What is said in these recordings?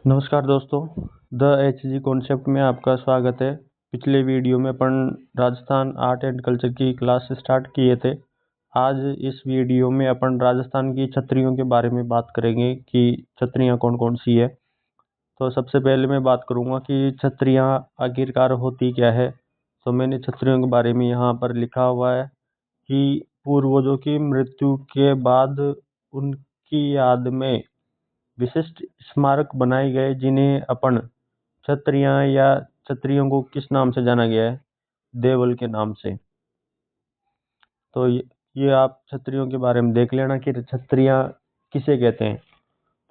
नमस्कार दोस्तों, the H G concept में आपका स्वागत है। पिछले वीडियो में अपन राजस्थान आर्ट एंड कल्चर की क्लास स्टार्ट किए थे। आज इस वीडियो में अपन राजस्थान की छतरियों के बारे में बात करेंगे कि छतरियाँ कौन कौन सी है। तो सबसे पहले मैं बात करूँगा कि छतरियाँ आखिरकार होती क्या है। तो मैंने छतरियों के बारे में यहाँ पर लिखा हुआ है कि पूर्वजों की मृत्यु के बाद उनकी याद में विशिष्ट स्मारक बनाए गए, जिन्हें अपन छतरियाँ या छतरियों को किस नाम से जाना गया है, देवल के नाम से। तो ये आप छतरियों के बारे में देख लेना कि छतरियाँ किसे कहते हैं।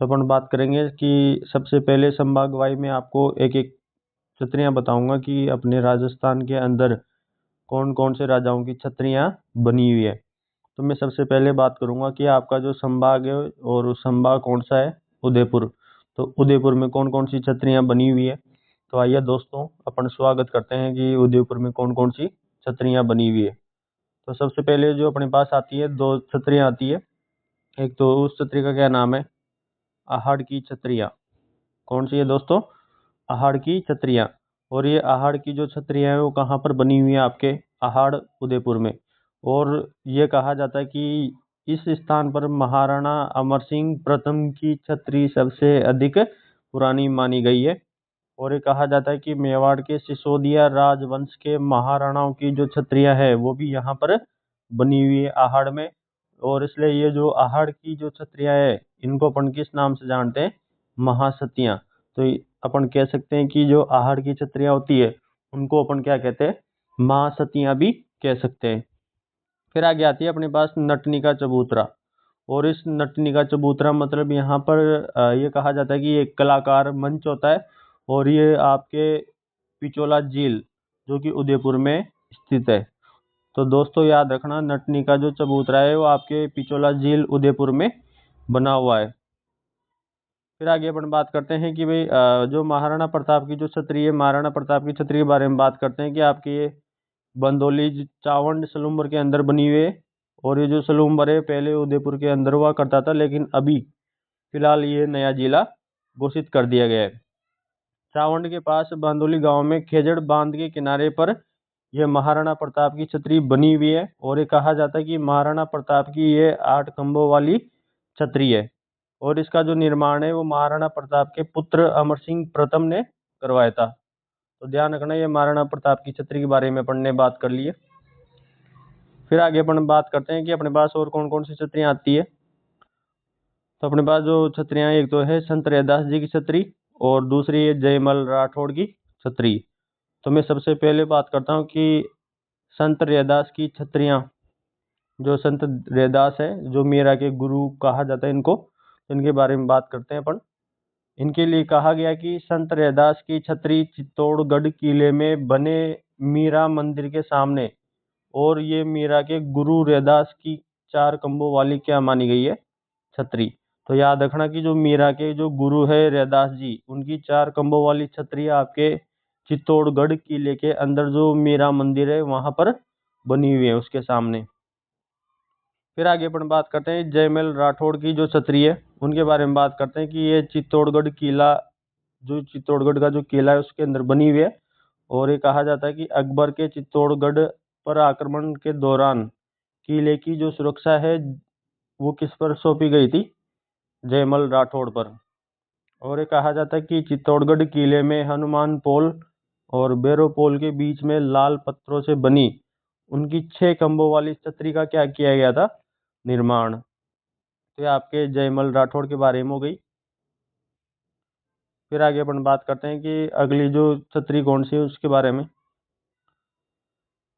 तो अपन बात करेंगे कि सबसे पहले संभागवाई में आपको एक एक छतरियाँ बताऊंगा कि अपने राजस्थान के अंदर कौन कौन से राजाओं की छतरियाँ बनी हुई है। तो मैं सबसे पहले बात करूंगा कि आपका जो संभाग है और उस संभाग कौन सा है, उदयपुर। तो उदयपुर में कौन कौन सी छतरियाँ बनी हुई है। तो आइए दोस्तों, अपन स्वागत करते हैं कि उदयपुर में कौन कौन सी छतरियाँ बनी हुई है। तो सबसे पहले जो अपने पास आती है, दो छतरियाँ आती है। एक तो उस छतरी का क्या नाम है, आहड़ की छतरियाँ। कौन सी है दोस्तों, आहड़ की छतरियाँ। और ये आहड़ की जो छतरियाँ हैं वो कहाँ पर बनी हुई है, आपके आहड़ उदयपुर में। और ये कहा जाता है कि इस स्थान पर महाराणा अमर सिंह प्रथम की छतरी सबसे अधिक पुरानी मानी गई है। और ये कहा जाता है कि मेवाड़ के सिसोदिया राजवंश के महाराणाओं की जो छतरियाँ है वो भी यहाँ पर बनी हुई है आहड़ में। और इसलिए ये जो आहड़ की जो छतरियाँ है इनको अपन किस नाम से जानते हैं, महासतियाँ। तो अपन कह सकते हैं कि जो आहड़ की छतरियाँ होती है उनको अपन क्या कहते हैं, महासतियाँ भी कह सकते हैं। फिर आगे आती है अपने पास नटनी का चबूतरा। और इस नटनी का चबूतरा मतलब यहाँ पर ये कहा जाता है कि एक कलाकार मंच होता है। और ये आपके पिचोला झील जो कि उदयपुर में स्थित है। तो दोस्तों याद रखना, नटनी का जो चबूतरा है वो आपके पिचोला झील उदयपुर में बना हुआ है। फिर आगे अपन बात करते हैं कि भाई जो महाराणा प्रताप की जो छतरी है, महाराणा प्रताप की छतरी के बारे में बात करते हैं कि आपकी ये बंदोली चावंड सलूम्बर के अंदर बनी हुई है। और ये जो सलूम्बर है पहले उदयपुर के अंदर हुआ करता था, लेकिन अभी फिलहाल ये नया जिला घोषित कर दिया गया है। चावंड के पास बांदोली गांव में खेजड़ बांध के किनारे पर यह महाराणा प्रताप की छतरी बनी हुई है। और ये कहा जाता है कि महाराणा प्रताप की ये 8 खंभों वाली छतरी है। और इसका जो निर्माण है वो महाराणा प्रताप के पुत्र अमर सिंह प्रथम ने करवाया था। तो ध्यान रखना, ये महाराणा प्रताप की छतरी के बारे में अपन ने बात कर ली है। फिर आगे अपन बात करते हैं कि अपने पास और कौन कौन सी छतरियाँ आती है। तो अपने पास जो छतरियाँ, एक तो है संत रैदास जी की छतरी और दूसरी है जयमल राठौड़ की छतरी। तो मैं सबसे पहले बात करता हूँ कि संत रैदास की छतरियाँ। जो संत रैदास है, जो मीरा के गुरु कहा जाता है इनको, इनके बारे में बात करते हैं अपन। इनके लिए कहा गया कि संत रैदास की छतरी चित्तौड़गढ़ किले में बने मीरा मंदिर के सामने। और ये मीरा के गुरु रैदास की 4 खंभों वाली क्या मानी गई है, छतरी। तो याद रखना कि जो मीरा के जो गुरु है रैदास जी, उनकी 4 खंभों वाली छतरी आपके चित्तौड़गढ़ किले के अंदर जो मीरा मंदिर है वहां पर बनी हुई है, उसके सामने। फिर आगे अपन बात करते हैं जयमल राठौड़ की जो छतरी है उनके बारे में बात करते हैं कि ये चित्तौड़गढ़ किला, जो चित्तौड़गढ़ का जो किला है उसके अंदर बनी हुई है। और ये कहा जाता है कि अकबर के चित्तौड़गढ़ पर आक्रमण के दौरान किले की जो सुरक्षा है वो किस पर सौंपी गई थी, जयमल राठौड़ पर। और ये कहा जाता है कि चित्तौड़गढ़ किले में हनुमान पोल और बैरो पोल के बीच में लाल पत्थरों से बनी उनकी 6 खंभों वाली छतरी का क्या किया गया था, निर्माण। तो ये आपके जयमल राठौड़ के बारे में हो गई। फिर आगे अपन बात करते हैं कि अगली जो छतरी कौन सी है उसके बारे में।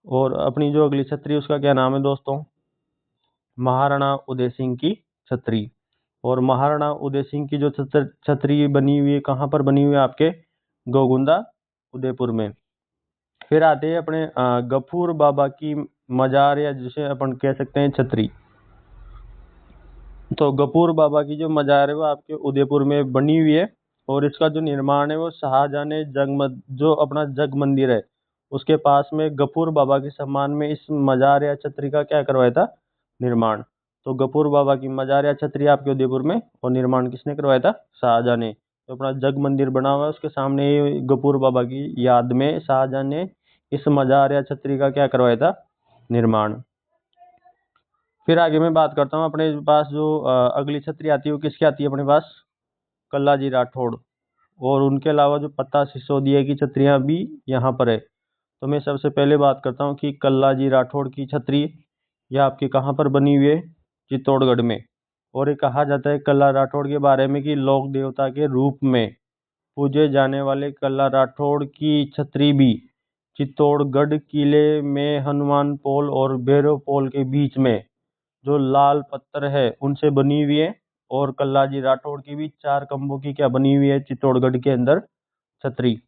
और अपनी जो अगली छतरी उसका क्या नाम है दोस्तों, महाराणा उदय सिंह की छतरी। और महाराणा उदय सिंह की जो छतरी बनी हुई है कहाँ पर बनी हुई है, आपके गोगुंदा उदयपुर में। फिर आते हैं अपने गफूर बाबा की मजार, या जिसे अपन कह सकते हैं छतरी। तो गफूर बाबा की जो मजार है वो आपके उदयपुर में बनी हुई है। और इसका जो निर्माण है वो शाहजहां ने जो अपना जग मंदिर है उसके पास में गफूर बाबा के सम्मान में इस मजार या छतरी का क्या करवाया था, निर्माण। तो गफूर बाबा की मजार या छतरी आपके उदयपुर में, और निर्माण किसने करवाया था, शाहजहां ने। जो अपना जग मंदिर बना हुआ है उसके सामने ही गफूर बाबा की याद में शाहजहां ने इस मजार या छतरी का क्या करवाया था, निर्माण। फिर आगे मैं बात करता हूँ, अपने पास जो अगली छतरी आती है वो किसकी आती है अपने पास, कल्लाजी राठौड़। और उनके अलावा जो पत्ता सिसोदिया की छतरियां भी यहाँ पर है। तो मैं सबसे पहले बात करता हूँ कि कल्लाजी राठौड़ की छतरी यह आपकी कहाँ पर बनी हुई है, चित्तौड़गढ़ में। और ये कहा जाता है कल्ला राठौड़ के बारे में कि लोक देवता के रूप में पूजे जाने वाले कल्ला राठौड़ की छतरी भी चित्तौड़गढ़ किले में हनुमान पोल और भैरव पोल के बीच में जो लाल पत्थर है उनसे बनी हुई है। और कल्लाजी राठौड़ की भी 4 खंभों की क्या बनी हुई है चित्तौड़गढ़ के अंदर छतरी।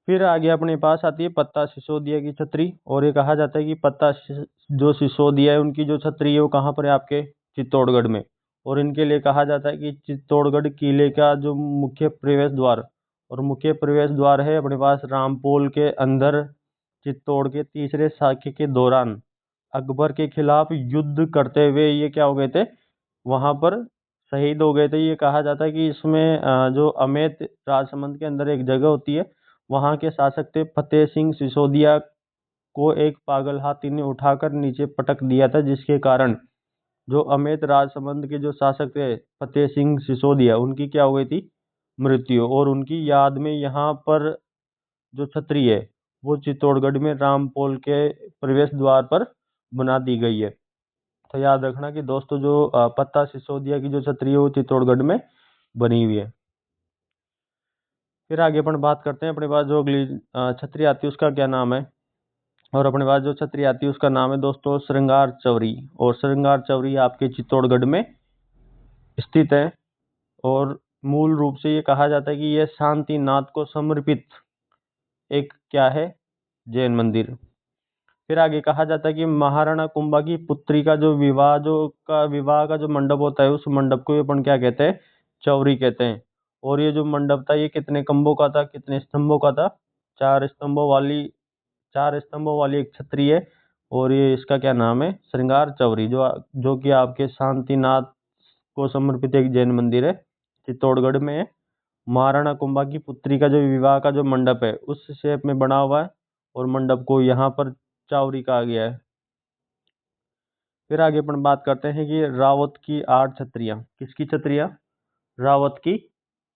फिर आगे अपने पास आती है पत्ता सिसोदिया की छतरी। और ये कहा जाता है कि जो सिसोदिया है उनकी जो छतरी है वो कहाँ पर है, आपके चित्तौड़गढ़ में। और इनके लिए कहा जाता है कि चित्तौड़गढ़ किले का जो मुख्य प्रवेश द्वार, और मुख्य प्रवेश द्वार है अपने पास रामपोल के अंदर, चित्तौड़ के तीसरे साके के दौरान अकबर के खिलाफ युद्ध करते हुए ये क्या हो गए थे, वहां पर शहीद हो गए थे। ये कहा जाता है कि इसमें जो अमेत राजसमंद के अंदर एक जगह होती है, वहां के शासक थे फतेह सिंह सिसोदिया को एक पागल हाथी ने उठाकर नीचे पटक दिया था, जिसके कारण जो अमेत राजसमंद के जो शासक थे फतेह सिंह सिसोदिया, उनकी क्या हो गई थी, मृत्यु। और उनकी याद में यहाँ पर जो छतरी है वो चित्तौड़गढ़ में रामपोल के प्रवेश द्वार पर बना दी गई है। तो याद रखना कि दोस्तों जो पत्ता सिसोदिया की जो छतरी है वो चित्तौड़गढ़ में बनी हुई है। फिर आगे अपन बात करते हैं, अपने पास जो अगली छतरी आती है उसका क्या नाम है। और अपने पास जो छतरी आती है उसका नाम है दोस्तों श्रृंगार चौरी। और श्रृंगार चौरी आपके चित्तौड़गढ़ में स्थित है। और मूल रूप से ये कहा जाता है कि यह शांतिनाथ को समर्पित एक क्या है, जैन मंदिर। फिर आगे कहा जाता है कि महाराणा कुंभा की पुत्री का जो विवाह का जो मंडप होता है उस मंडप को अपन क्या कहते हैं, चौरी कहते हैं। और ये जो मंडप था ये कितने खंभों का था, कितने स्तंभों का था, 4 स्तंभों वाली एक छतरी है। और ये इसका क्या नाम है, श्रृंगार चौरी, जो जो कि आपके शांतिनाथ को समर्पित एक जैन मंदिर है, चित्तौड़गढ़ में है। महाराणा कुंभा की पुत्री का जो विवाह का जो मंडप है उस शेप में बना हुआ है, और मंडप को यहाँ पर चावरी कहा गया है। फिर आगे अपन बात करते हैं कि रावत की 8 छतरियां, किसकी छतरियां, रावत की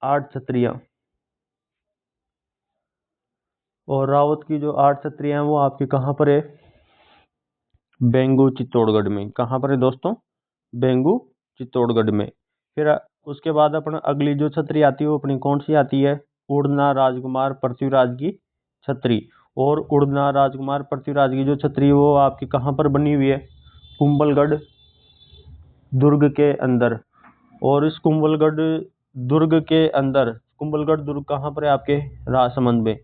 8 छतरियां। और रावत की जो 8 छतरियां हैं वो आपकी कहाँ पर है, बेंगू चित्तौड़गढ़ में। कहाँ पर है दोस्तों, बेंगू चित्तौड़गढ़ में। फिर उसके बाद अपन अगली जो छतरी आती है वो अपनी कौन सी आती है, उड़ना राजकुमार पृथ्वीराज की छतरी। और उड़ना राजकुमार पृथ्वीराज की जो छतरी है वो आपकी कहाँ पर बनी हुई है, कुंभलगढ़ दुर्ग के अंदर। और इस कुंभलगढ़ दुर्ग कहाँ पर है, आपके राजसमंद में।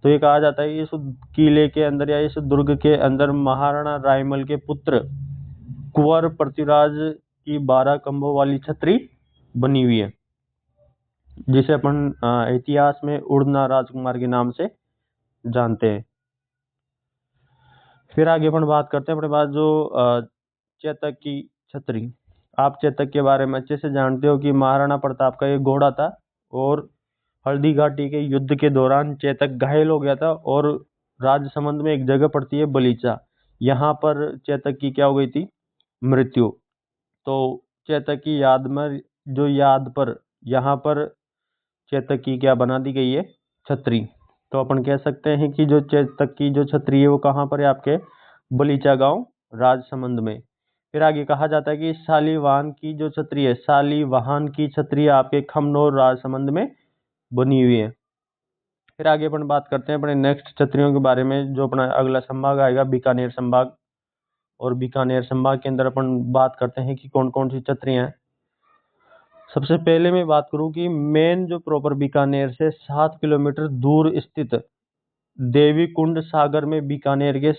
तो ये कहा जाता है कि इस किले के अंदर या इस दुर्ग के अंदर महाराणा रायमल के पुत्र कुंवर पृथ्वीराज की 12 खंभों वाली छतरी बनी हुई है, जिसे अपन इतिहास में उड़ना राजकुमार के नाम से जानते हैं। फिर आगे अपन बात करते हैं अपने पास जो चेतक की छतरी। आप चेतक के बारे में अच्छे से जानते हो कि महाराणा प्रताप का एक घोड़ा था, और हल्दी घाटी के युद्ध के दौरान चेतक घायल हो गया था। और राजसमंद में एक जगह पड़ती है बलीचा, यहाँ पर चेतक की क्या हो गई थी, मृत्यु। तो चेतक की याद पर यहाँ पर चेतक की क्या बना दी गई है, छतरी। तो अपन कह सकते हैं कि जो चेतक की जो छतरी है वो कहाँ पर है, आपके बलीचा गांव राजसमंद में। फिर आगे कहा जाता है कि शालीवाहन की छतरी आपके खमनोर राजसमंद में बनी हुई है। फिर आगे अपन बात करते हैं अपने नेक्स्ट छतरियों के बारे में, जो अपना अगला संभाग आएगा बीकानेर संभाग। और बीकानेर संभाग के अंदर अपन बात करते हैं कि कौन कौन सी छतरियां हैं। सबसे पहले मैं बात करूं कि मेन जो प्रॉपर बीकानेर से 7 किलोमीटर दूर स्थित देवी कुंड सागर में बीकानेर के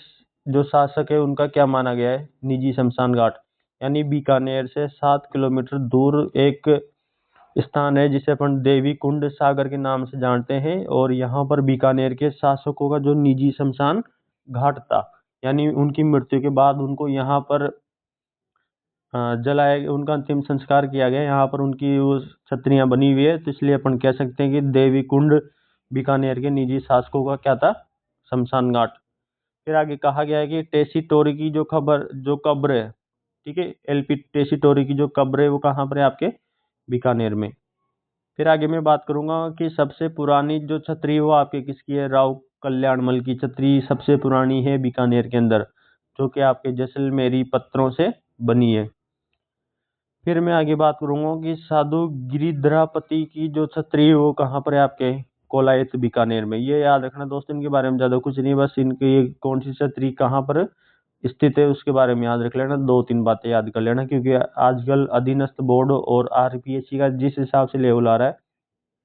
जो शासक है उनका क्या माना गया है, निजी शमशान घाट। यानी बीकानेर से 7 किलोमीटर दूर एक स्थान है जिसे अपन देवी कुंड सागर के नाम से जानते हैं। और यहाँ पर बीकानेर के शासकों का जो निजी शमशान घाट था, यानी उनकी मृत्यु के बाद उनको यहाँ पर जलाए, उनका अंतिम संस्कार किया गया। यहाँ पर उनकी वो छतरियाँ बनी हुई है, तो इसलिए अपन कह सकते हैं कि देवी कुंड बीकानेर के निजी शासकों का क्या था, शमशान घाट। फिर आगे कहा गया है कि टेसी टोरी की जो कब्र है, ठीक है, एलपी टेसी टोरी की जो कब्र है वो कहाँ पर है, आपके बीकानेर में। फिर आगे मैं बात करूंगा कि सबसे पुरानी जो छतरी वो आपके किसकी है, राव कल्याणमल की छतरी सबसे पुरानी है बीकानेर के अंदर, जो कि आपके जैसलमेरी पत्थरों से बनी है। फिर मैं आगे बात करूंगा कि साधु गिरिधरापति की जो छतरी है वो कहाँ पर है, आपके कोलायत बीकानेर में। ये याद रखना दोस्तों, इनके बारे में ज्यादा कुछ नहीं, बस इनकी ये कौन सी छतरी कहाँ पर स्थित है उसके बारे में याद रख लेना, 2-3 बातें याद कर लेना, क्योंकि आजकल अधीनस्थ बोर्ड और आरपीएससी का जिस हिसाब से लेवल आ रहा है,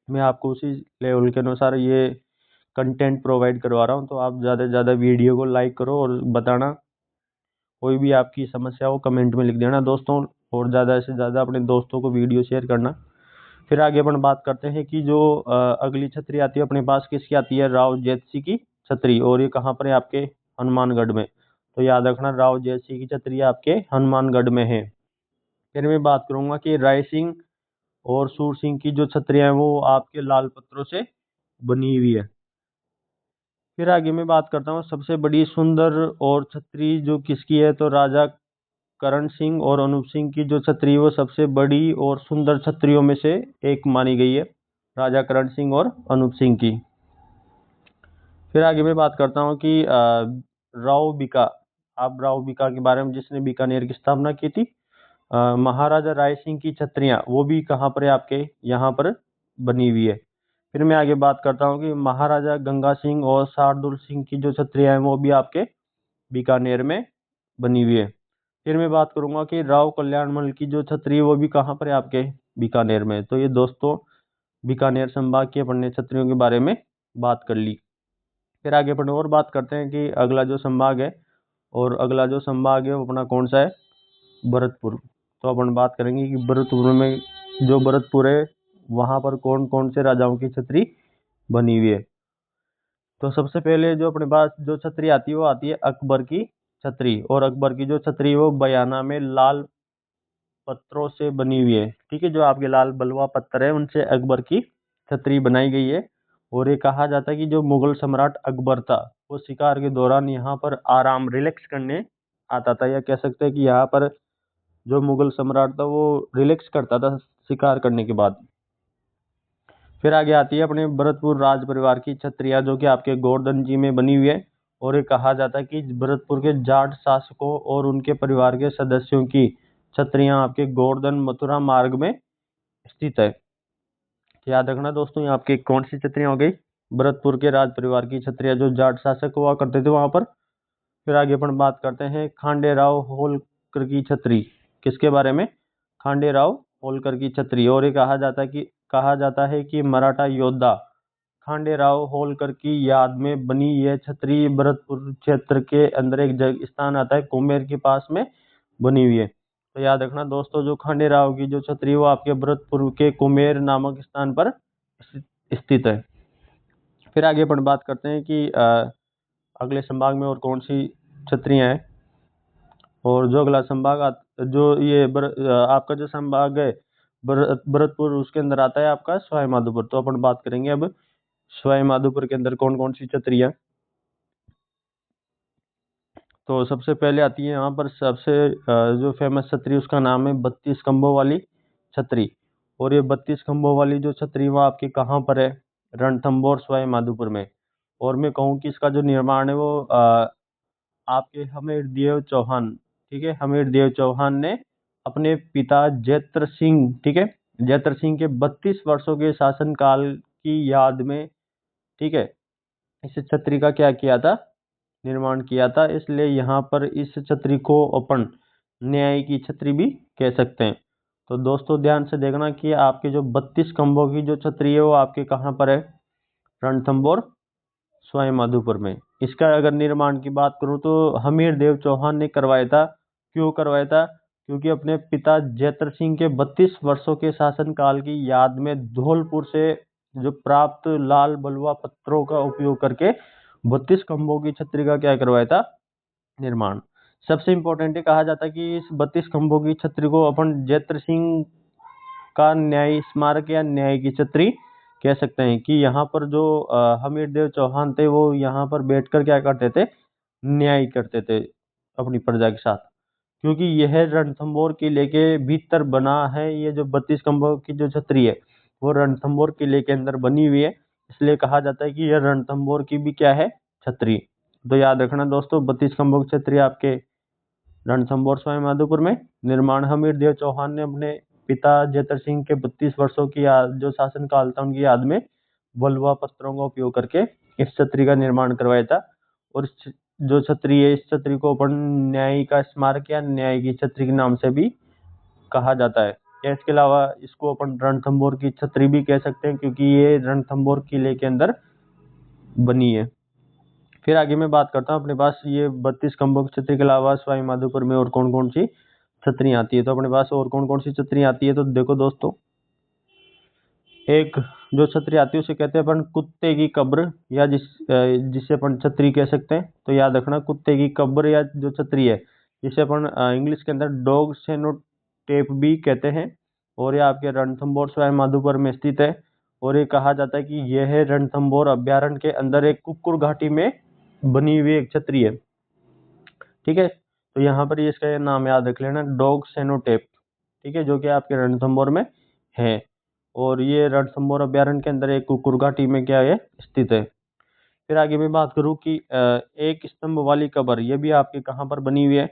मैं आपको उसी लेवल के अनुसार ये कंटेंट प्रोवाइड करवा रहा हूँ। तो आप ज़्यादा से ज़्यादा वीडियो को लाइक करो और बताना, कोई भी आपकी समस्या हो कमेंट में लिख देना दोस्तों, और ज़्यादा से ज़्यादा अपने दोस्तों को वीडियो शेयर करना। फिर आगे अपन बात करते हैं कि जो अगली छतरी आती है अपने पास, किसकी आती है, राव जैतसी की छतरी, और ये कहाँ पर है, आपके हनुमानगढ़ में। तो याद रखना, राव जैतसी की छतरी आपके हनुमानगढ़ में है। फिर मैं बात करूंगा कि राय सिंह और सूर सिंह की जो छतरियां हैं वो आपके लाल पत्थरों से बनी हुई है। फिर आगे मैं बात करता हूँ सबसे बड़ी सुंदर और छतरी जो किसकी है, तो राजा करण सिंह और अनूप सिंह की जो छतरी है वो सबसे बड़ी और सुंदर छतरियों में से एक मानी गई है, राजा करण सिंह और अनूप सिंह की। फिर आगे मैं बात करता हूँ कि राव बीका, आप राव बीका के बारे में, जिसने बीकानेर की स्थापना की थी। महाराजा राय सिंह की छतरियां वो भी कहाँ पर है, आपके यहाँ पर बनी हुई है। फिर मैं आगे बात करता हूँ कि महाराजा गंगा सिंह और शार्दुल सिंह की जो छतरियां हैं वो भी आपके बीकानेर में बनी हुई है। फिर मैं बात करूंगा कि राव कल्याणमल की जो छतरी है वो भी कहाँ पर है, आपके बीकानेर में। तो ये दोस्तों बीकानेर संभाग की अपन ने छतरियों के बारे में बात कर ली। फिर आगे अपन और बात करते हैं कि अगला जो संभाग है, और अगला जो संभाग है वो अपना कौन सा है, भरतपुर। तो अपन बात करेंगे कि भरतपुर में, जो भरतपुर है वहां पर कौन कौन से राजाओं की छतरी बनी हुई है। तो सबसे पहले जो अपने पास जो छतरी आती है वो आती है अकबर की छतरी, और अकबर की जो छतरी है वो बयाना में लाल पत्थरों से बनी हुई है, ठीक है, जो आपके लाल बलुआ पत्थर है उनसे अकबर की छतरी बनाई गई है। और ये कहा जाता है कि जो मुगल सम्राट अकबर था वो शिकार के दौरान यहाँ पर आराम रिलैक्स करने आता था, या कह सकते हैं कि यहाँ पर जो मुगल सम्राट था वो रिलैक्स करता था शिकार करने के बाद। फिर आगे आती है अपने भरतपुर राज परिवार की छत्रियां, जो कि आपके गोवर्धन जी में बनी हुई है। और ये कहा जाता है कि भरतपुर के जाट शासकों और उनके परिवार के सदस्यों की छत्रियां आपके गोवर्धन मथुरा मार्ग में स्थित है। तो याद रखना दोस्तों, ये आपकी कौन सी छत्रियां हो गई, भरतपुर के राज परिवार की छत्रियां, जो जाट शासक हुआ करते थे वहां पर। फिर आगे अपन बात करते हैं खांडे राव होलकर की छतरी, किसके बारे में, खांडे राव होलकर की छतरी। और ये कहा जाता है कि मराठा योद्धा खांडे राव होलकर की याद में बनी यह छतरी भरतपुर क्षेत्र के अंदर एक जगह स्थान आता है कुमेर के पास में बनी हुई है। तो याद रखना दोस्तों, जो खांडे राव की जो छतरी वो आपके भरतपुर के कुमेर नामक स्थान पर स्थित है। फिर आगे अपन बात करते हैं कि अगले संभाग में और कौन सी छतरियां हैं। और जो अगला संभाग जो ये आपका जो संभाग है भरतपुर, उसके अंदर आता है आपका सवाई माधोपुर। तो अपन बात करेंगे अब सवाई माधोपुर के अंदर कौन कौन सी छतरियां। तो सबसे पहले आती है यहाँ पर सबसे जो फेमस छतरी, उसका नाम है 32 खंभों वाली छतरी। और ये 32 खंभों वाली जो छतरी वो आपकी कहाँ पर है, रणथंभौर सवाई माधोपुर में। और मैं कहूँ कि इसका जो निर्माण है वो आपके हमीरदेव चौहान, ठीक है, हमीरदेव चौहान ने अपने पिता जैत्र सिंह, ठीक है, जैत्र सिंह के 32 वर्षों के शासनकाल की याद में, ठीक है, इस छतरी का क्या किया था, निर्माण किया था। इसलिए यहाँ पर इस छतरी को अपन न्याय की छतरी भी कह सकते हैं। तो दोस्तों ध्यान से देखना कि आपके जो 32 खंभों की जो छतरी है वो आपके कहाँ पर है, रणथंभौर सवाई माधोपुर में। इसका अगर निर्माण की बात करूं तो हमीर देव चौहान ने करवाया था। क्यों करवाया था, क्योंकि अपने पिता जैत्र सिंह के 32 वर्षों के शासनकाल की याद में धौलपुर से जो प्राप्त लाल बलुआ पत्थरों का उपयोग करके 32 खंभों की छतरी का क्या करवाया था, निर्माण। सबसे इम्पोर्टेंट ये कहा जाता है कि इस 32 खंभों की छतरी को अपन जैत्र सिंह का न्याय स्मारक या न्याय की छतरी कह सकते हैं। कि यहाँ पर जो हमीरदेव चौहान थे वो यहाँ पर बैठकर क्या करते थे, न्याय करते थे अपनी प्रजा के साथ। क्योंकि यह रणथंभौर किले के भीतर बना है, ये जो 32 खंभों की जो छतरी है वो रणथंभौर किले के अंदर बनी हुई है, इसलिए कहा जाता है कि यह रणथंभौर की भी क्या है, छतरी। तो याद रखना दोस्तों, 32 खंभों की छतरी आपके रणथंभौर सवाई माधोपुर में। निर्माण हमीरदेव चौहान ने अपने पिता जैतर सिंह के 32 वर्षों की याद, जो शासन काल था उनकी याद में बलुआ पत्थरों का उपयोग करके इस छतरी का निर्माण करवाया था। और जो छतरी है, इस छतरी को अपन न्याय का स्मारक या न्याय की छतरी के नाम से भी कहा जाता है। या इसके अलावा इसको अपन रणथंभौर की छतरी भी कह सकते हैं, क्योंकि ये रणथंभौर किले के अंदर बनी है। फिर आगे मैं बात करता हूँ, अपने पास ये 32 खंभों की छतरी के अलावा सवाई माधोपुर में और कौन कौन सी छतरी आती है। तो अपने पास और कौन कौन सी छतरी आती है, तो देखो दोस्तों, एक जो छतरी आती है उसे कहते हैं अपन कुत्ते की कब्र, या जिसे अपन छतरी कह सकते हैं। तो याद रखना, कुत्ते की कब्र या जो छतरी है, जिसे अपन इंग्लिश के अंदर डॉग सेनोटेप भी कहते हैं। और ये आपके रणथंभौर सवाई माधोपुर में स्थित है। और ये कहा जाता है कि यह रणथंभौर अभ्यारण्य के अंदर एक कुक्कुर घाटी में बनी हुई एक छतरी है। ठीक है, तो यहाँ पर इसका ये नाम याद रख लेना, डॉग सेनोटेप। ठीक है, जो कि आपके रणथंभौर में है। और ये रणथंभौर अभ्यारण्य के अंदर एक कुक्कुर घाटी में क्या है, स्थित है। फिर आगे मैं बात करूँ कि एक स्तंभ वाली कब्र, ये भी आपके कहाँ पर बनी हुई है,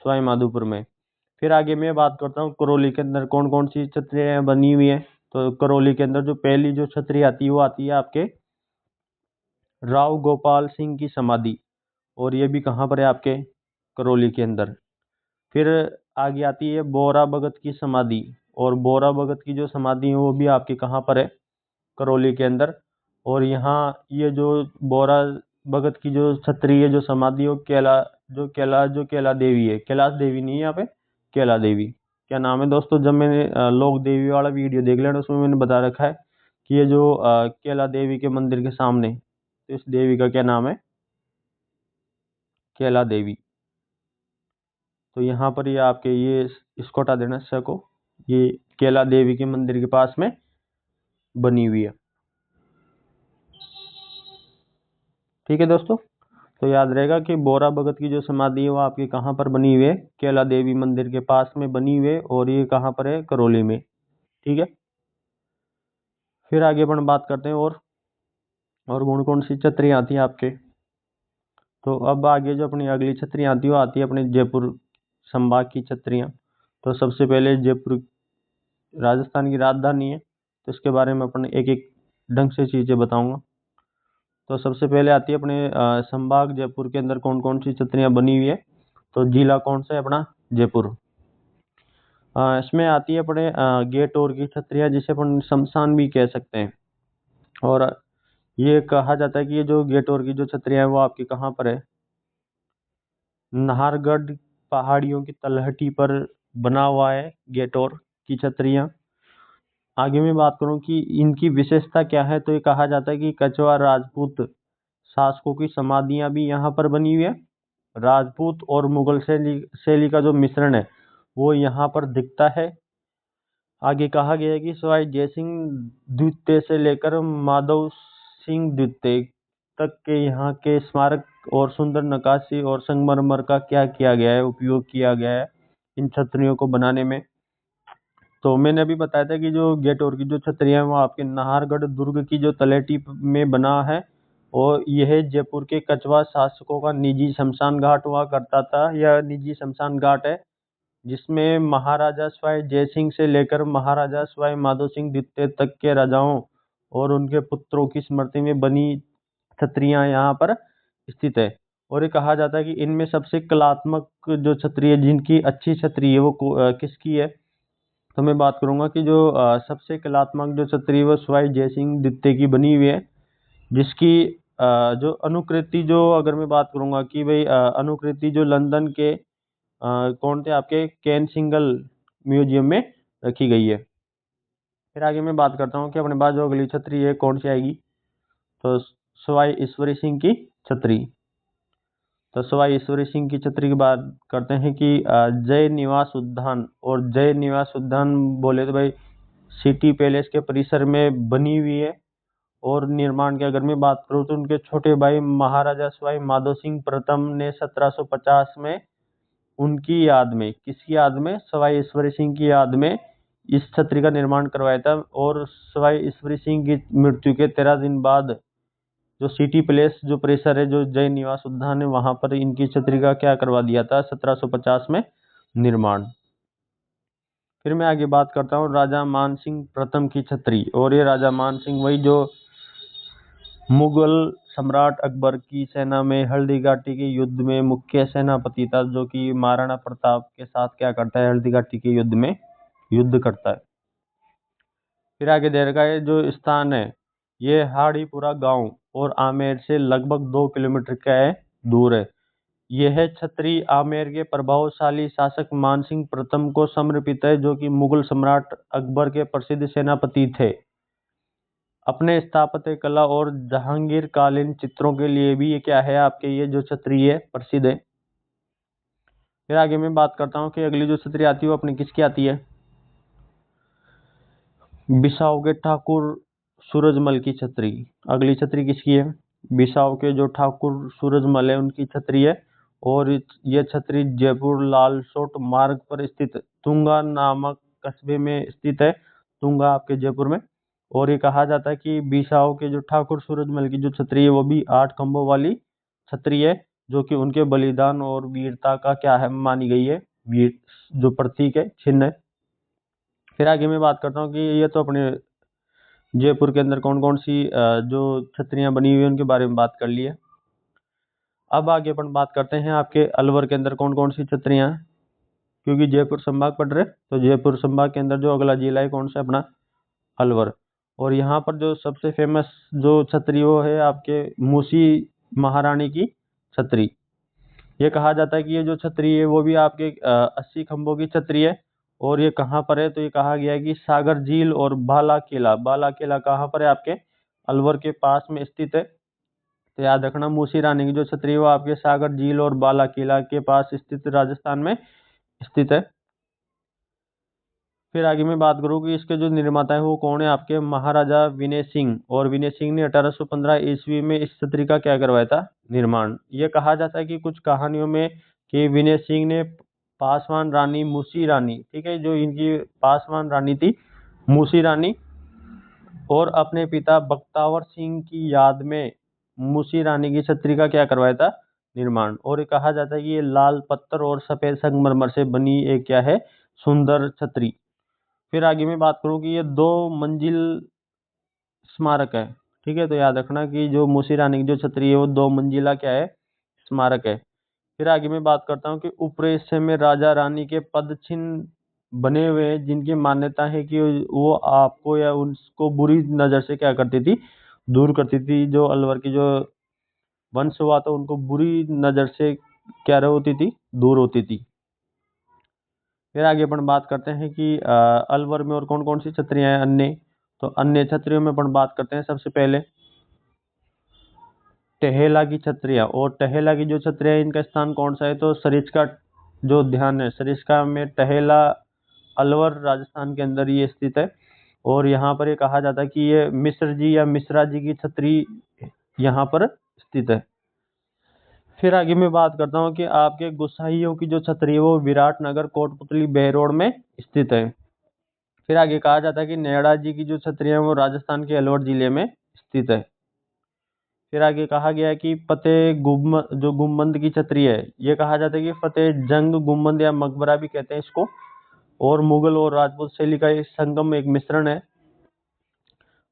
सवाई माधोपुर में। फिर आगे मैं बात करता हूँ करौली के अंदर कौन कौन सी छतरियाँ बनी हुई है। तो करौली के अंदर जो पहली जो छतरी आती है वो आती है आपके राव गोपाल सिंह की समाधि। और ये भी कहाँ पर है, आपके करौली के अंदर। फिर आगे आती है बोरा भगत की समाधि। और बोरा भगत की जो समाधि है वो भी आपके कहाँ पर है, करौली के अंदर। और यहाँ ये जो बोरा भगत की जो छतरी है, जो समाधि है, वो कैला देवी है, कैलाश देवी नहीं है यहाँ पे, कैला देवी। क्या नाम है दोस्तों, जब मैंने लोक देवी वाला वीडियो देख लेना, उसमें मैंने बता रखा है कि ये जो कैला देवी के मंदिर के सामने, तो इस देवी का क्या नाम है, कैला देवी। तो यहाँ पर ये आपके ये इसको हटा देना स को, ये कैला देवी के मंदिर के पास में बनी हुई है। ठीक है दोस्तों, तो याद रहेगा कि बोरा भगत की जो समाधि है वो आपकी कहाँ पर बनी हुई है, कैला देवी मंदिर के पास में बनी हुई है। और ये कहाँ पर है, करौली में। ठीक है, फिर आगे अपन बात करते हैं और कौन कौन सी छतरी आती है आपके। तो अब आगे जो अपनी अगली छतरी आती है वो आती है अपने जयपुर संभाग की छतरियाँ। तो सबसे पहले जयपुर राजस्थान की राजधानी है, तो इसके बारे में अपन एक एक ढंग से चीज़ें बताऊंगा। तो सबसे पहले आती है अपने संभाग जयपुर के अंदर कौन कौन सी छतरियाँ बनी हुई है। तो जिला कौन सा है, अपना जयपुर। इसमें आती है अपने गेट और की छतरियाँ, जिसे अपन शमशान भी कह सकते हैं। और ये कहा जाता है कि ये जो गेट और की जो छतरियाँ हैं वो आपकी कहाँ पर है, नाहरगढ़ पहाड़ियों की तलहटी पर बना हुआ है गेटोर की छतरियाँ। आगे मैं बात करूं कि इनकी विशेषता क्या है, तो ये कहा जाता है कि कछवा राजपूत शासकों की समाधियां भी यहाँ पर बनी हुई है। राजपूत और मुगल शैली शैली का जो मिश्रण है वो यहाँ पर दिखता है। आगे कहा गया है कि सवाई जयसिंह द्वितीय से लेकर माधव सिंह द्वितीय तक के यहाँ के स्मारक और सुंदर नक्काशी और संगमरमर का क्या किया गया है, उपयोग किया गया है इन छतरियों को बनाने में। तो मैंने अभी बताया था कि जो गेट और की जो छतरियाँ हैं वो आपके नाहरगढ़ दुर्ग की जो तलेटी में बना है। और यह जयपुर के कछवा शासकों का निजी शमशान घाट हुआ करता था। यह निजी शमशान घाट है जिसमें महाराजा सवाई जयसिंह से लेकर महाराजा सवाई माधो सिंह द्वितीय तक के राजाओं और उनके पुत्रों की स्मृति में बनी छतरियां यहाँ पर स्थित है। और ये कहा जाता है कि इनमें सबसे कलात्मक जो छतरी है, जिनकी अच्छी छतरी है, वो किसकी है। तो मैं बात करूंगा कि जो सबसे कलात्मक जो छतरी है वो सवाई जयसिंह द्वितीय की बनी हुई है, जिसकी जो अनुकृति, जो अगर मैं बात करूंगा कि भाई अनुकृति जो लंदन के कौन थे, आपके कैन सिंगल म्यूजियम में रखी गई है। फिर आगे मैं बात करता हूँ कि अपने पास जो अगली छतरी है कौन सी आएगी, तो सवाई ईश्वरी सिंह की छतरी। तो सवाई ईश्वरी सिंह की छतरी की बात करते हैं कि जय निवास उद्यान, और जय निवास उद्यान बोले तो भाई सिटी पैलेस के परिसर में बनी हुई है। और निर्माण की अगर मैं बात करूँ तो उनके छोटे भाई महाराजा सवाई माधो सिंह प्रथम ने 1750 में उनकी याद में, किसकी याद में, सवाई ईश्वरी सिंह की याद में इस छतरी का निर्माण करवाया था। और सवाई ईश्वरी सिंह की मृत्यु के 13 दिन बाद जो सिटी प्लेस जो परिसर है, जो जय निवास उद्यान है, वहां पर इनकी छतरी का क्या करवा दिया था, 1750 में निर्माण। फिर मैं आगे बात करता हूँ राजा मान सिंह प्रथम की छतरी। और ये राजा मान सिंह वही जो मुगल सम्राट अकबर की सेना में हल्दी घाटी के युद्ध में मुख्य सेनापति था, जो कि महाराणा प्रताप के साथ क्या करता है, हल्दी घाटी के युद्ध में युद्ध करता है। फिर आगे दे रखा है जो स्थान है, ये हाड़ीपुरा गांव और आमेर से लगभग 2 किलोमीटर का है दूर है। यह छतरी आमेर के प्रभावशाली शासक मानसिंह प्रथम को समर्पित है, जो कि मुगल सम्राट अकबर के प्रसिद्ध सेनापति थे। अपने स्थापत्य कला और जहांगीर कालीन चित्रों के लिए भी ये क्या है, आपके ये जो छतरी है प्रसिद्ध है। फिर आगे मैं बात करता हूँ कि अगली जो छतरी आती है वो अपनी किसकी आती है, बिसाऊ के ठाकुर सूरजमल की छतरी। अगली छतरी किसकी है, बिसाऊ के जो ठाकुर सूरजमल है उनकी छतरी है। और ये छतरी जयपुर लालसोट मार्ग पर स्थित तुंगा नामक कस्बे में स्थित है, तुंगा आपके जयपुर में। और ये कहा जाता है कि बिसाऊ के जो ठाकुर सूरजमल की जो छतरी है वो भी 8 खंभों वाली छतरी है, जो कि उनके बलिदान और वीरता का क्या है, मानी गई है, वीर जो प्रतीक है, चिन्ह है। फिर आगे मैं बात करता हूँ कि ये तो अपने जयपुर के अंदर कौन कौन सी जो छतरियां बनी हुई है उनके बारे में बात कर ली है। अब आगे अपन बात करते हैं आपके अलवर के अंदर कौन कौन सी छतरियां हैं, क्योंकि जयपुर संभाग पड़ रहे, तो जयपुर संभाग के अंदर जो अगला जिला है कौन सा, अपना अलवर। और यहाँ पर जो सबसे फेमस जो छतरी वो है आपके मूसी महारानी की छतरी। ये कहा जाता है कि ये जो छतरी है वो भी आपके 80 खंभों की छतरी है। और ये कहाँ पर है, तो ये कहा गया है कि सागर झील और बाला किला, बाला किला कहाँ पर है, आपके अलवर के पास में स्थित है। तो याद रखना मूसी रानी की जो छतरी है वो आपके सागर झील और बाला किला के पास स्थित राजस्थान में स्थित है। फिर आगे मैं बात करूँ कि इसके जो निर्माता है वो कौन है, आपके महाराजा विनय सिंह। और विनय सिंह ने 1815 ईस्वी में इस छतरी का क्या करवाया था, निर्माण। ये कहा जाता है कि कुछ कहानियों में कि विनय सिंह ने पासवान रानी मूसी रानी, ठीक है, जो इनकी पासवान रानी थी मूसी रानी, और अपने पिता बख्तावर सिंह की याद में मूसी रानी की छतरी का क्या करवाया था, निर्माण। और ये कहा जाता है कि ये लाल पत्थर और सफेद संगमरमर से बनी एक क्या है, सुंदर छतरी। फिर आगे मैं बात करूं कि ये 2 मंजिल स्मारक है, ठीक है, तो याद रखना कि जो मूसी रानी की जो छतरी है वो 2 मंजिला क्या है, स्मारक है। फिर आगे मैं बात करता हूँ कि ऊपरी हिस्से में राजा रानी के पद चिन्ह बने हुए हैं, जिनकी मान्यता है कि वो आपको या उनको बुरी नजर से क्या करती थी, दूर करती थी। जो अलवर की जो वंश हुआ था उनको बुरी नजर से क्या होती थी, दूर होती थी। फिर आगे अपन बात करते हैं कि अलवर में और कौन कौन सी छतरियां हैं अन्य। तो अन्य छतरियों में अपन बात करते हैं सबसे पहले टहेला की छतरियां। और टहेला की जो छतरियां हैं, इनका स्थान कौन सा है, तो सरिस्का जो ध्यान है, सरिस्का में टहेला अलवर राजस्थान के अंदर ये स्थित है। और यहाँ पर ये कहा जाता है कि ये मिश्र जी या मिश्रा जी की छतरी यहाँ पर स्थित है। फिर आगे मैं बात करता हूँ कि आपके गुसाइयों की जो छतरी है वो विराटनगर कोटपुतली बेरोड में स्थित है। फिर आगे कहा जाता है कि नेड़ा जी की जो छतरी है वो राजस्थान के अलवर जिले में स्थित है। फिर आगे कहा गया है कि फतेह गुम्बद जो गुम्बद की छतरी है, ये कहा जाता है कि फतेह जंग गुम्बद या मकबरा भी कहते हैं इसको, और मुगल और राजपूत शैली का एक संगम, एक मिश्रण है।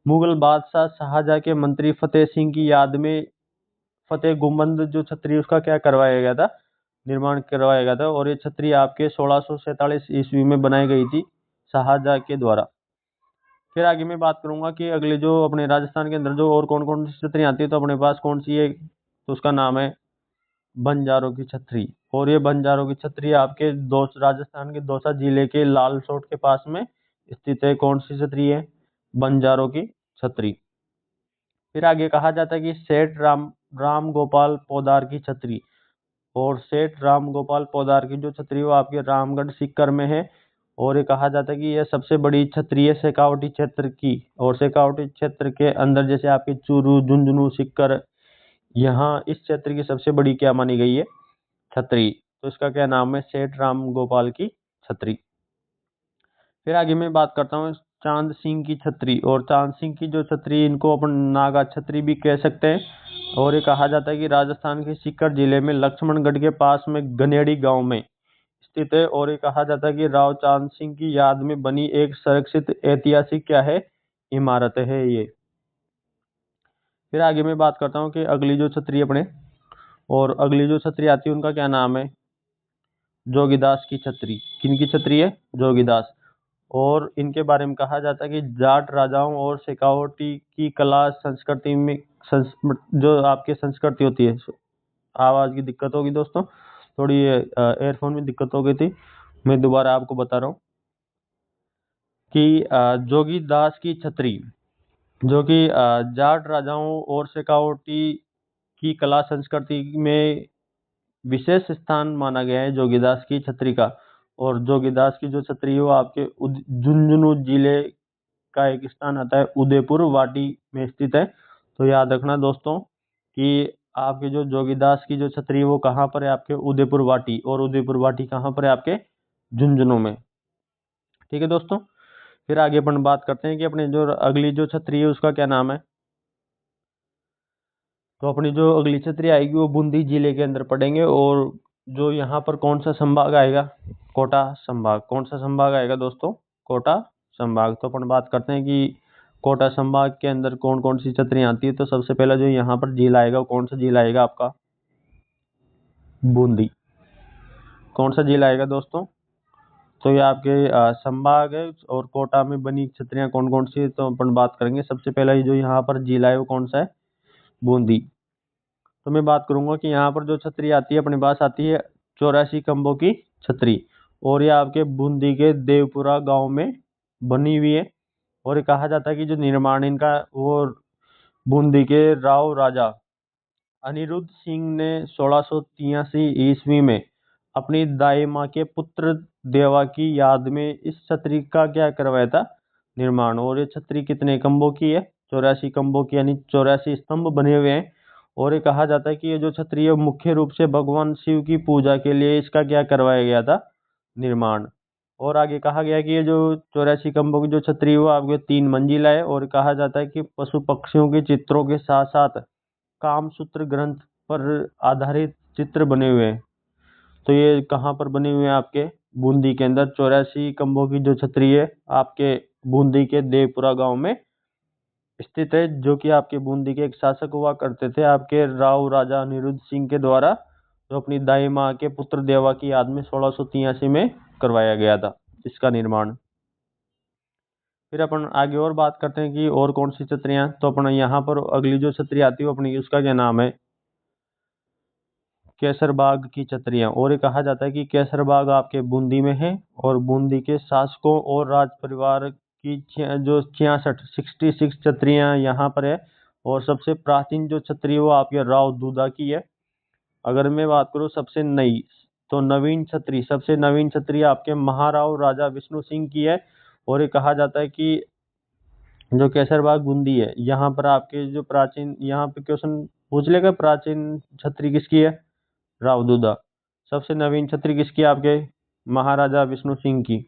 मुगल बादशाह शाहजहां के मंत्री फतेह सिंह की याद में फतेह गुम्बद जो छतरी उसका क्या करवाया गया था, निर्माण करवाया गया था। और ये छतरी आपके 1647 ईस्वी में बनाई गई थी शाहजहां के द्वारा। फिर आगे मैं बात करूंगा कि अगले जो अपने राजस्थान के अंदर जो और कौन कौन सी छतरी आती है, तो अपने पास कौन सी है, तो उसका नाम है बंजारों की छतरी। और ये बंजारों की छतरी आपके राजस्थान के दौसा जिले के लालसोट के पास में स्थित है। कौन सी छतरी है, बंजारों की छतरी। फिर आगे कहा जाता है कि सेठ राम गोपाल पोदार की छतरी। और सेठ राम गोपाल पोदार की जो छतरी वो आपके रामगढ़ सीकर में है। और ये कहा जाता है कि यह सबसे बड़ी छतरी है शेखावटी क्षेत्र की। और शेखावटी क्षेत्र के अंदर जैसे आपके चूरू, झुंझुनू, सीकर, यहाँ इस क्षेत्र की सबसे बड़ी क्या मानी गई है छतरी। तो इसका क्या नाम है, सेठ राम गोपाल की छतरी। फिर आगे मैं बात करता हूँ चांद सिंह की छतरी। और चांद सिंह की जो छतरी, इनको अपन नागा छतरी भी कह सकते हैं। और ये कहा जाता है कि राजस्थान के सीकर जिले में लक्ष्मणगढ़ के पास में गनेड़ी गांव में स्थित है। और ये कहा जाता है कि राव चांद सिंह की याद में बनी एक संरक्षित ऐतिहासिक क्या है, इमारत है ये। फिर आगे मैं बात करता हूँ कि अगली जो छतरी अपने, और अगली जो छतरी आती है उनका क्या नाम है, जोगीदास की छतरी। किनकी छतरी है, जोगीदास। और इनके बारे में कहा जाता है कि जाट राजाओं और शेखावटी की कला संस्कृति में जो आपकी संस्कृति होती है। आवाज की दिक्कत होगी दोस्तों, थोड़ी एयरफोन में दिक्कत हो गई थी, मैं दोबारा आपको बता रहा हूँ कि जोगीदास की छतरी जो कि जाट राजाओं और शेखावटी की कला संस्कृति में विशेष स्थान माना गया है जोगीदास की छतरी का। और जोगीदास की जो छतरी है वो आपके झुंझुनू जिले का एक स्थान आता है, उदयपुर वाटी में स्थित है। तो याद रखना दोस्तों कि आपके जो जोगीदास की जो छतरी है वो कहाँ पर है, आपके उदयपुर वाटी। और उदयपुर वाटी कहाँ पर है, आपके झुंझुनू में। ठीक है दोस्तों, फिर आगे अपन बात करते हैं कि अपने जो अगली जो छतरी है उसका क्या नाम है। तो अपनी जो अगली छतरी आएगी वो बूंदी जिले के अंदर पड़ेंगे। और जो यहाँ पर कौन सा संभाग आएगा, कोटा संभाग। कौन सा संभाग आएगा दोस्तों, कोटा संभाग। तो अपन बात करते हैं कि कोटा संभाग के अंदर कौन कौन सी छतरियाँ आती है। तो सबसे पहला जो यहाँ पर जिला आएगा वो कौन सा जिला आएगा, आपका बूंदी। कौन सा जिला आएगा दोस्तों, तो ये आपके संभाग है। और कोटा में बनी छतरियाँ कौन कौन सी है, तो अपन बात करेंगे। सबसे पहला जो यहाँ पर जिला है वो कौन सा है, बूंदी। तो मैं बात करूंगा कि यहाँ पर जो छतरी आती है अपने पास आती है 84 खंभों की छतरी। और ये आपके बूंदी के देवपुरा गांव में बनी हुई है। और ये कहा जाता है कि जो निर्माण इनका वो बूंदी के राव राजा अनिरुद्ध सिंह ने 1683 ईस्वी में अपनी दाई माँ के पुत्र देवा की याद में इस छतरी का क्या करवाया था, निर्माण। और ये छतरी कितने खंभों की है, 84 खंभों की, यानी 84 स्तंभ बने हुए हैं। और ये कहा जाता है कि ये जो छतरी है मुख्य रूप से भगवान शिव की पूजा के लिए इसका क्या करवाया गया था, निर्माण। और आगे कहा गया कि ये जो 84 खंभों की जो छतरी है वो आपके 3 मंजिला है। और कहा जाता है कि पशु पक्षियों के चित्रों के साथ साथ कामसूत्र ग्रंथ पर आधारित चित्र बने हुए हैं। तो ये कहाँ पर बने हुए हैं, आपके बूंदी के अंदर 84 खंभों की जो छतरी है आपके बूंदी के देवपुरा गांव में स्थित है। जो कि आपके बूंदी के एक शासक हुआ करते थे आपके राव राजा अनिरुद्ध सिंह के द्वारा, जो अपनी दाई माँ के पुत्र देवा की याद में 1683 में करवाया गया था इसका निर्माण। फिर अपन आगे और बात करते हैं कि और कौन सी छतरियां। तो अपन यहाँ पर अगली जो छतरी आती है अपनी उसका क्या नाम है, केसरबाग की छतरियां। और ये कहा जाता है कि केसरबाग आपके बूंदी में है। और बूंदी के शासकों और राज परिवार की जो 66 छतरियां यहाँ पर है। और सबसे प्राचीन जो छतरी है वो आपके राव दूधा की है। अगर मैं बात करूँ सबसे नई, तो नवीन छतरी, सबसे नवीन छतरी आपके महाराव राजा विष्णु सिंह की है। और ये कहा जाता है कि जो केसरबाग बूंदी है यहाँ पर आपके जो प्राचीन, यहाँ पे क्वेश्चन पूछ लेगा प्राचीन छतरी किसकी है, रावदूदा। सबसे नवीन छतरी किसकी है, आपके महाराजा विष्णु सिंह की।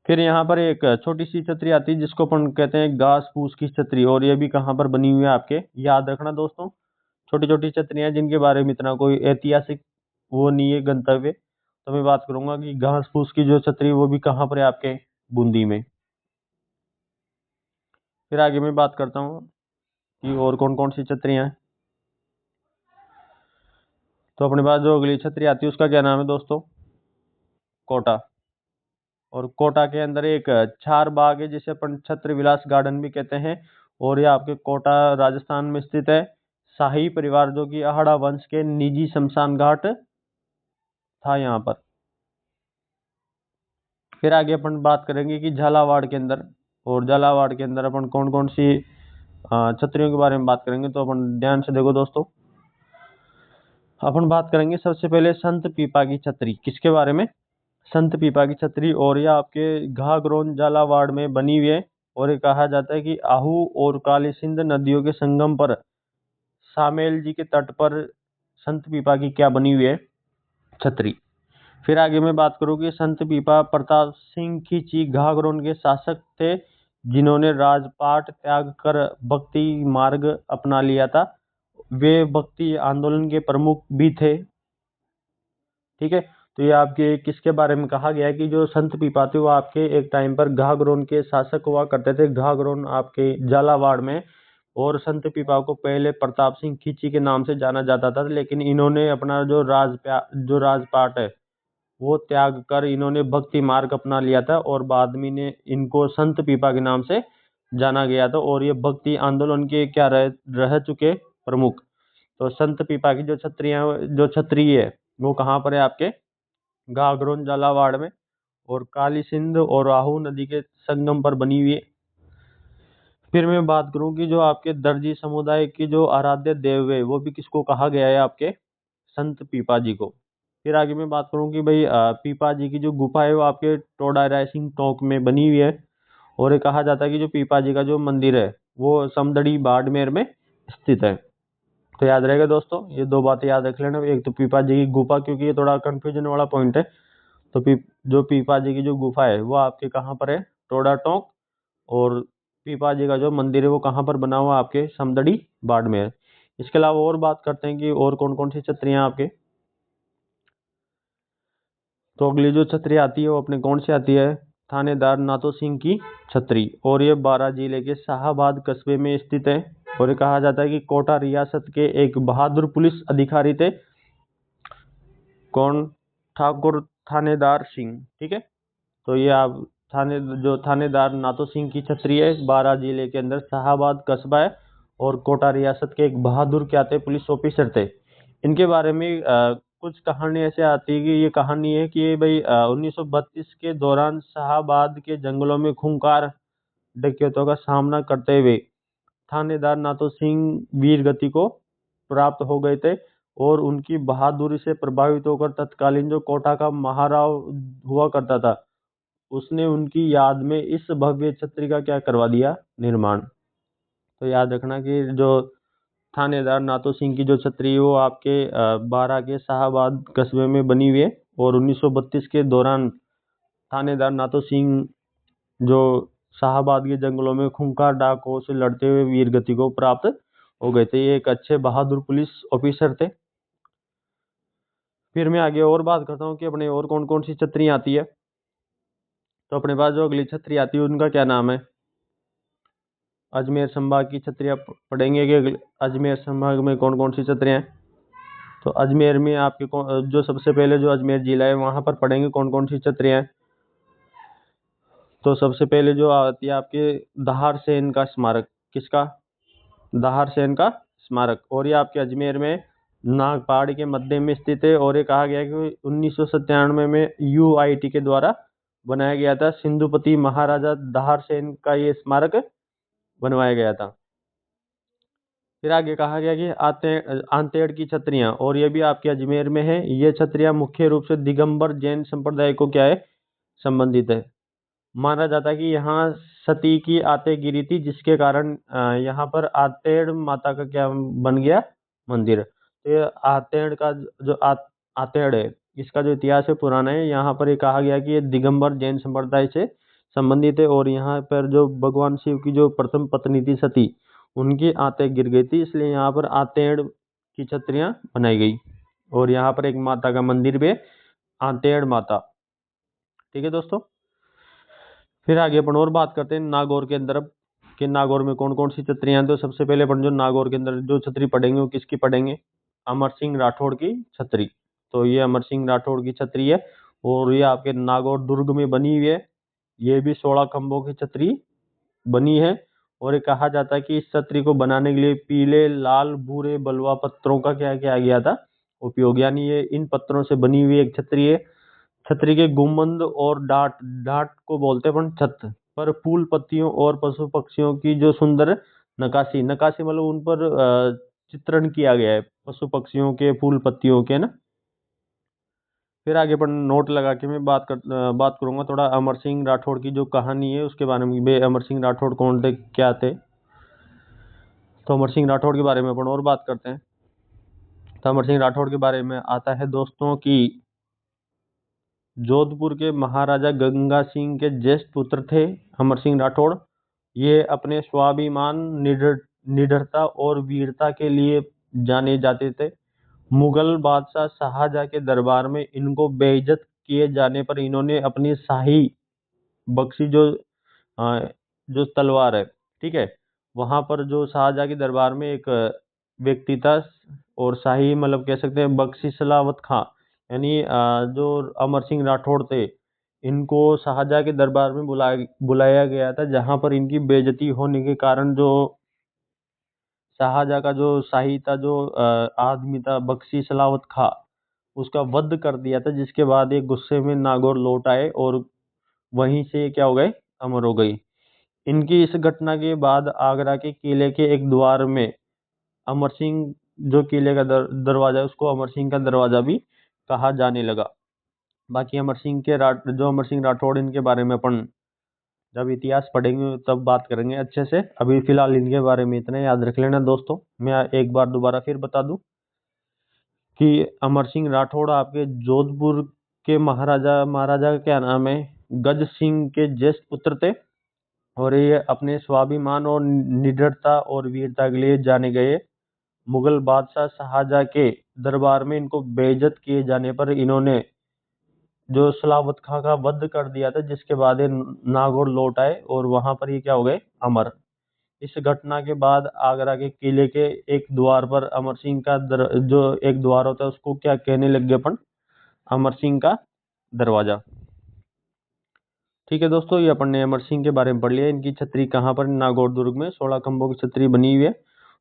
फिर यहाँ पर एक छोटी सी छतरी आती है जिसको अपन कहते हैं घास फूस की छतरी। और ये भी कहाँ पर बनी हुई है, आपके याद रखना दोस्तों, छोटी छोटी छतरियां जिनके बारे में इतना कोई ऐतिहासिक वो नहीं है गंतव्य। तो मैं बात करूंगा कि घास फूस की जो छतरी वो भी कहाँ पर है, आपके बूंदी में। फिर आगे मैं बात करता हूँ कि और कौन कौन सी छतरियां हैं। तो अपने पास जो अगली छतरी आती है उसका क्या नाम है दोस्तों, कोटा। और कोटा के अंदर एक चार बाग है जिसे अपन छत्र विलास गार्डन भी कहते हैं। और ये आपके कोटा राजस्थान में स्थित है। शाही परिवार जो कि अहाड़ा वंश के निजी शमशान घाट था यहाँ पर। फिर आगे अपन बात करेंगे कि झालावाड़ के अंदर, और झालावाड़ के अंदर अपन कौन कौन सी छतरियों के बारे में बात करेंगे। तो अपन ध्यान से देखो दोस्तों, अपन बात करेंगे सबसे पहले संत पीपा की छतरी। किसके बारे में? संत पीपा की छतरी। और यह आपके घाघरोन झालावाड़ में बनी हुई है। और ये कहा जाता है कि आहू और काली सिंध नदियों के संगम पर सामेल जी के तट पर संत पीपा की क्या बनी हुई है? छतरी। फिर आगे मैं बात करूँ कि संत पीपा प्रताप सिंह खींची घाघरोन के शासक थे, जिन्होंने राजपाट त्याग कर भक्ति मार्ग अपना लिया था। वे भक्ति आंदोलन के प्रमुख भी थे। ठीक है, तो ये आपके किसके बारे में कहा गया है कि जो संत पीपा थे वो आपके एक टाइम पर घाघरोन के शासक हुआ करते थे, घाघरोन आपके झालावाड़ में। और संत पीपा को पहले प्रताप सिंह खींची के नाम से जाना जाता था, लेकिन इन्होंने अपना जो राजपाट है वो त्याग कर इन्होंने भक्ति मार्ग अपना लिया था, और बाद में इनको संत पीपा के नाम से जाना गया था। और ये भक्ति आंदोलन के क्या रह चुके प्रमुख। तो संत पीपा की जो छतरी है वो कहाँ पर है? आपके घाघरोन झालावाड़ में, और काली सिंध और आहू नदी के संगम पर बनी हुई है। फिर मैं बात करूं कि जो आपके दर्जी समुदाय की जो आराध्य देव है वो भी किसको कहा गया है? आपके संत पीपा जी को। फिर आगे मैं बात करूं कि भाई पीपा जी की जो गुफा है वो आपके टोडा रायसिंग टोंक में बनी हुई है। और ये कहा जाता है कि जो पीपा जी का जो मंदिर है वो समदड़ी बाड़मेर में स्थित है। तो याद रहेगा दोस्तों, ये दो बातें याद रख लेना। एक तो पीपा जी की गुफा, क्योंकि ये थोड़ा कंफ्यूजन वाला पॉइंट है। तो जो पीपा जी की जो गुफा है वो आपके कहाँ पर है? टोडा टोंक। और पीपा जी का जो मंदिर है वो कहाँ पर बना हुआ? आपके समदड़ी बाड़मेर। इसके अलावा और बात करते हैं कि और कौन कौन सी छतरियाँ आपके। तो अगली जो छतरी आती है वो अपने कौन सी आती है? थानेदार नातो सिंह की छतरी। और ये बारां जिले के शाहाबाद कस्बे में स्थित है। और ये कहा जाता है कि कोटा रियासत के एक बहादुर पुलिस अधिकारी थे। कौन? ठाकुर थानेदार सिंह। ठीक है, तो ये आप थानेदार नातो सिंह की छतरी है, बारां जिले के अंदर शाहाबाद कस्बा है। और कोटा रियासत के एक बहादुर क्या थे? पुलिस ऑफिसर थे। इनके बारे में कुछ कहानी ऐसे आती है कि ये कहानी है कि ये भाई 1932 के दौरान शाहाबाद के जंगलों में खूंखार डकैतों का सामना करते हुए थानेदार नातो सिंह वीर गति को प्राप्त हो गए थे। और उनकी बहादुरी से प्रभावित होकर तत्कालीन जो कोटा का महाराव हुआ करता था, उसने उनकी याद में इस भव्य छतरी का क्या करवा दिया? निर्माण। तो याद रखना कि जो थानेदार नातो सिंह की जो छतरी है वो आपके बारां के शाहाबाद कस्बे में बनी हुई है। और 1932 के दौरान थानेदार नातो सिंह जो शाहाबाद के जंगलों में खूंखार डाकुओं से लड़ते हुए वीर गति को प्राप्त हो गए थे। ये एक अच्छे बहादुर पुलिस ऑफिसर थे। फिर मैं आगे और बात करता हूँ कि अपने और कौन कौन सी छतरी आती है। तो अपने पास जो अगली छतरी आती है उनका क्या नाम है? अजमेर संभाग की छतरियाँ पढ़ेंगे कि अजमेर संभाग में कौन कौन सी छतरियाँ हैं। तो अजमेर में आपके जो सबसे पहले जो अजमेर जिला है वहाँ पर पढ़ेंगे कौन कौन सी छतरियाँ हैं। तो सबसे पहले जो आती है आपके दहाड़ सेन का स्मारक। किसका? दहाड़ सेन का स्मारक। और ये आपके अजमेर में नागपाड़ के मध्य में स्थित है। और ये कहा गया कि 1997 में UIT के द्वारा बनाया गया था। सिंधुपति महाराजा दहाड़ सेन का ये स्मारक बनवाया गया था। फिर आगे कहा गया कि आंतेड़ की छतरियां, और ये भी आपके अजमेर में है। ये छतरियां मुख्य रूप से दिगंबर जैन संप्रदाय को क्या है? संबंधित है। माना जाता है कि यहाँ सती की आते गिरी थी, जिसके कारण यहाँ पर आतेड़ माता का क्या बन गया? मंदिर। तो ये आतेड़ का जो आतेड़ है, इसका जो इतिहास है पुराना है। यहाँ पर ये कहा गया कि ये दिगंबर जैन संप्रदाय से संबंधित है। और यहाँ पर जो भगवान शिव की जो प्रथम पत्नी थी सती, उनकी आंतें गिर गई थी, इसलिए यहाँ पर आतेड़ की छतरियां बनाई गई। और यहाँ पर एक माता का मंदिर भी है, आंतेड़ माता। ठीक है दोस्तों, फिर आगे अपन और बात करते हैं नागौर के अंदर। अब कि नागौर में कौन कौन सी छतरियां हैं। तो सबसे पहले अपन जो नागौर के अंदर जो छतरी पढ़ेंगे वो किसकी पढ़ेंगे? अमर सिंह राठौड़ की छतरी। तो ये अमर सिंह राठौड़ की छतरी है। और ये आपके नागौर दुर्ग में बनी हुई है। ये भी 16 खंभों की छतरी बनी है। और ये कहा जाता है कि इस छतरी को बनाने के लिए पीले लाल भूरे बलुआ पत्थरों का क्या किया गया था? उपयोग। यानी ये इन पत्थरों से बनी हुई एक छतरी है। छतरी के गुंबद और डाट डाट को बोलते हैं अपन छत पर फूल पत्तियों और पशु पक्षियों की जो सुंदर नकाशी। नकाशी मतलब उन पर चित्रण किया गया है पशु पक्षियों के, फूल पत्तियों के ना। फिर आगे अपन नोट लगा के मैं बात करूंगा थोड़ा अमर सिंह राठौड़ की जो कहानी है उसके बारे में। बे अमर सिंह राठौड़ कौन थे, क्या थे। तो अमर सिंह राठौड़ के बारे में अपन और बात करते हैं। तो अमर सिंह राठौड़ के बारे में आता है दोस्तों कि जोधपुर के महाराजा गंगा सिंह के ज्येष्ठ पुत्र थे अमर सिंह राठौड़। ये अपने स्वाभिमान, निडरता और वीरता के लिए जाने जाते थे। मुगल बादशाह शाहजहां के दरबार में इनको बेइज्जत किए जाने पर इन्होंने अपनी शाही बख्शी, जो तलवार है, ठीक है, वहां पर जो शाहजहां के दरबार में एक व्यक्ति था और शाही मतलब कह सकते हैं बख्शी सलावत खां, यानी जो अमर सिंह राठौड़ थे, इनको शाहजहां के दरबार में बुलाया गया था, जहां पर इनकी बेइज्जती होने के कारण जो शाहजहां का जो शाही था, जो आदमी था बख्शी सलावत खां, उसका वध कर दिया था। जिसके बाद एक गुस्से में नागौर लौट आए और वहीं से क्या हो गए, अमर हो गई। इनकी इस घटना के बाद आगरा के किले के एक द्वार में अमर सिंह, जो किले का दरवाजा है, उसको अमर सिंह का दरवाजा भी कहा जाने लगा। बाकी जो अमर सिंह राठौड़, इनके बारे में अपन जब इतिहास पढ़ेंगे तब बात करेंगे अच्छे से। अभी फिलहाल इनके बारे में इतना याद रख लेना दोस्तों। मैं एक बार दोबारा फिर बता दूं कि अमर सिंह राठौड़ आपके जोधपुर के महाराजा का क्या नाम है, गज सिंह के ज्येष्ठ पुत्र थे। और ये अपने स्वाभिमान और निडरता और वीरता के लिए जाने गए। मुगल बादशाह शाहजहां के दरबार में इनको बेइज्जत किए जाने पर इन्होंने जो सलावत खां का वध कर दिया था, जिसके बाद ये नागौर लौट आए और वहां पर ये क्या हो गए, अमर। इस घटना के बाद आगरा के किले के एक द्वार पर अमर सिंह का जो एक द्वार होता है उसको क्या कहने लग गए अपन, अमर सिंह का दरवाजा। ठीक है दोस्तों, ये अपन ने अमर सिंह के बारे में पढ़ लिया। इनकी छतरी कहाँ पर, नागौर दुर्ग में 16 खंभों की छतरी बनी हुई है।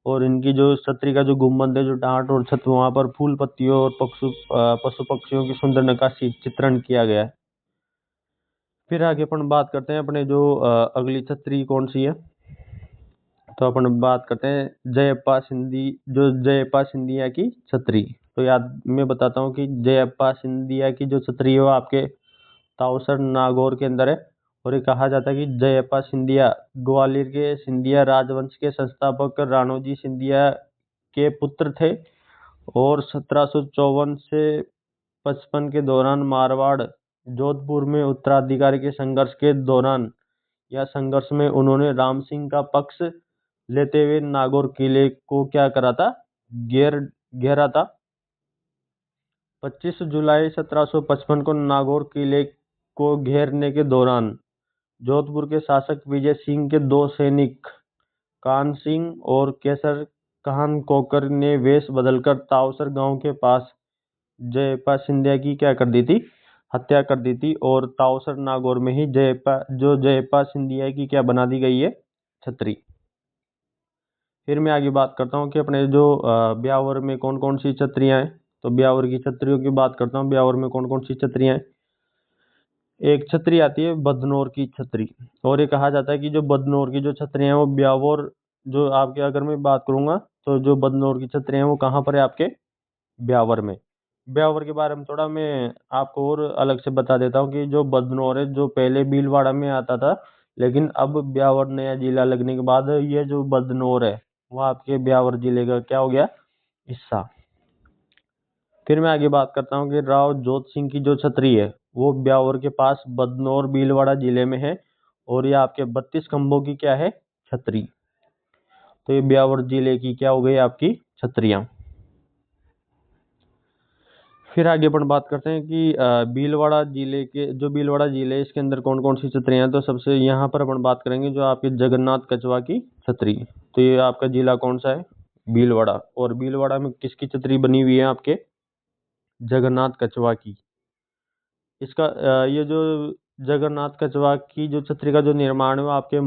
और इनकी जो छतरी का जो गुम्बद है, जो टाट और छत, वहां पर फूल पत्तियों और पशु पक्षियों की सुंदर नक्काशी चित्रण किया गया है। फिर आगे अपन बात करते हैं अपने जो अगली छतरी कौन सी है। तो अपन बात करते हैं जयप्पा सिंधिया की छतरी। तो याद मैं बताता हूँ कि जयप्पा सिंधिया की जो छतरी है वो आपके तावसर नागौर के अंदर है। और ये कहा जाता है कि जयप्पा सिंधिया ग्वालियर के सिंधिया राजवंश के संस्थापक राणोजी सिंधिया के पुत्र थे। और 1754 से 55 के दौरान मारवाड़ जोधपुर में उत्तराधिकारी के संघर्ष के दौरान या संघर्ष में उन्होंने राम सिंह का पक्ष लेते हुए नागौर किले को क्या करा था, घेरा था। 25 जुलाई 1755 को नागौर किले को घेरने के दौरान जोधपुर के शासक विजय सिंह के दो सैनिक कान सिंह और केसर कान कोकर ने वेश बदलकर तावसर गांव के पास जयप्पा सिंधिया की क्या कर दी थी, हत्या कर दी थी। और तावसर नागौर में ही जयप्पा सिंधिया की क्या बना दी गई है, छतरी। फिर मैं आगे बात करता हूँ कि अपने जो ब्यावर में कौन कौन सी छतरियाँ हैं। तो ब्यावर की छतरियों की बात करता हूँ। ब्यावर में कौन कौन सी छतरियाँ हैं। एक छतरी आती है बदनौर की छतरी। और ये कहा जाता है कि जो बदनौर की जो छतरियाँ हैं वो ब्यावर, जो आपके अगर मैं बात करूंगा तो जो बदनौर की छतरियाँ हैं वो कहाँ पर है, आपके ब्यावर में। ब्यावर के बारे में थोड़ा मैं आपको और अलग से बता देता हूँ कि जो बदनौर है, जो पहले भीलवाड़ा में आता था, लेकिन अब ब्यावर नया जिला लगने के बाद ये जो बदनौर है वो आपके ब्यावर जिले का क्या हो गया, हिस्सा। फिर मैं आगे बात करता हूँ कि राव जोत सिंह की जो छतरी है वो ब्यावर के पास बदनौर भीलवाड़ा जिले में है। और ये आपके 32 खंभों की क्या है, छतरी। तो ये ब्यावर जिले की क्या हो गई आपकी छतरियां। फिर आगे अपन बात करते हैं कि भीलवाड़ा जिले है इसके अंदर कौन कौन सी छतरियां हैं। तो सबसे यहाँ पर अपन बात करेंगे जो आपकी जगन्नाथ कछवा की छतरी। तो ये आपका जिला कौन सा है, भीलवाड़ा। और भीलवाड़ा में किसकी छतरी बनी हुई है, आपके जगन्नाथ कछवा की। इसका ये जो जगन्नाथ कछवा की जो छतरी का जो निर्माण है वो आपके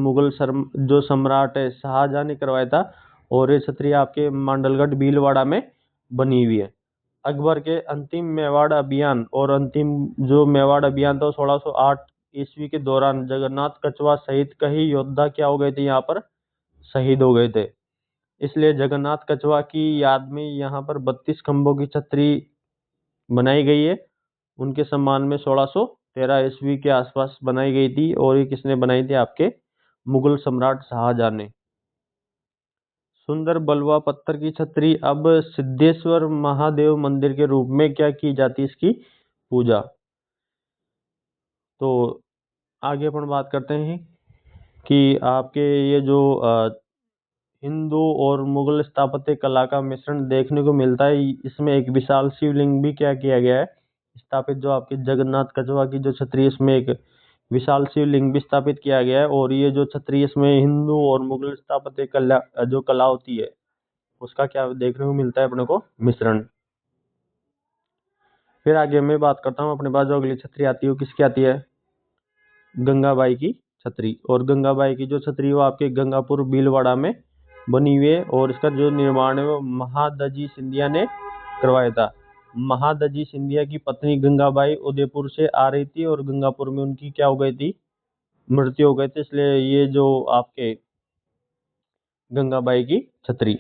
जो सम्राट है शाहजहां ने करवाया था। और ये छतरी आपके मांडलगढ़ भीलवाड़ा में बनी हुई है। अकबर के अंतिम मेवाड़ अभियान और अंतिम जो मेवाड़ अभियान था 1608 ईस्वी के दौरान जगन्नाथ कछवा सहित कई योद्धा क्या हो गए थे, यहाँ पर शहीद हो गए थे। इसलिए जगन्नाथ कछवा की याद में यहाँ पर 32 खंभों की छतरी बनाई गई है। उनके सम्मान में 1613 ईस्वी के आसपास बनाई गई थी, और ये किसने बनाई थी? आपके मुगल सम्राट शाहजहां ने। सुंदर बलुआ पत्थर की छतरी अब सिद्धेश्वर महादेव मंदिर के रूप में क्या की जाती है? इसकी पूजा। तो आगे अपन बात करते हैं कि आपके ये जो हिंदू और मुगल स्थापत्य कला का मिश्रण देखने को मिलता है। इसमें एक विशाल शिवलिंग भी क्या किया गया है? स्थापित। जो आपकी जगन्नाथ कछवा की जो छतरी है, इसमें एक विशाल शिवलिंग भी स्थापित किया गया है। और ये जो छतरी है, इसमें हिंदू और मुगल स्थापत्य कला जो कला होती है उसका क्या देखने को मिलता है अपने को? मिश्रण। फिर आगे मैं बात करता हूँ, अपने पास जो अगली छतरी आती है वो किसकी आती है? गंगाबाई की छतरी। और गंगाबाई की जो छतरी है वो आपके गंगापुर भीलवाड़ा में बनी हुई है, और इसका जो निर्माण है वो महादजी सिंधिया ने करवाया था। महादजी सिंधिया की पत्नी गंगाबाई उदयपुर से आ रही थी, और गंगापुर में उनकी क्या हो गई थी? मृत्यु हो गई थी। इसलिए ये जो आपके गंगाबाई की छतरी।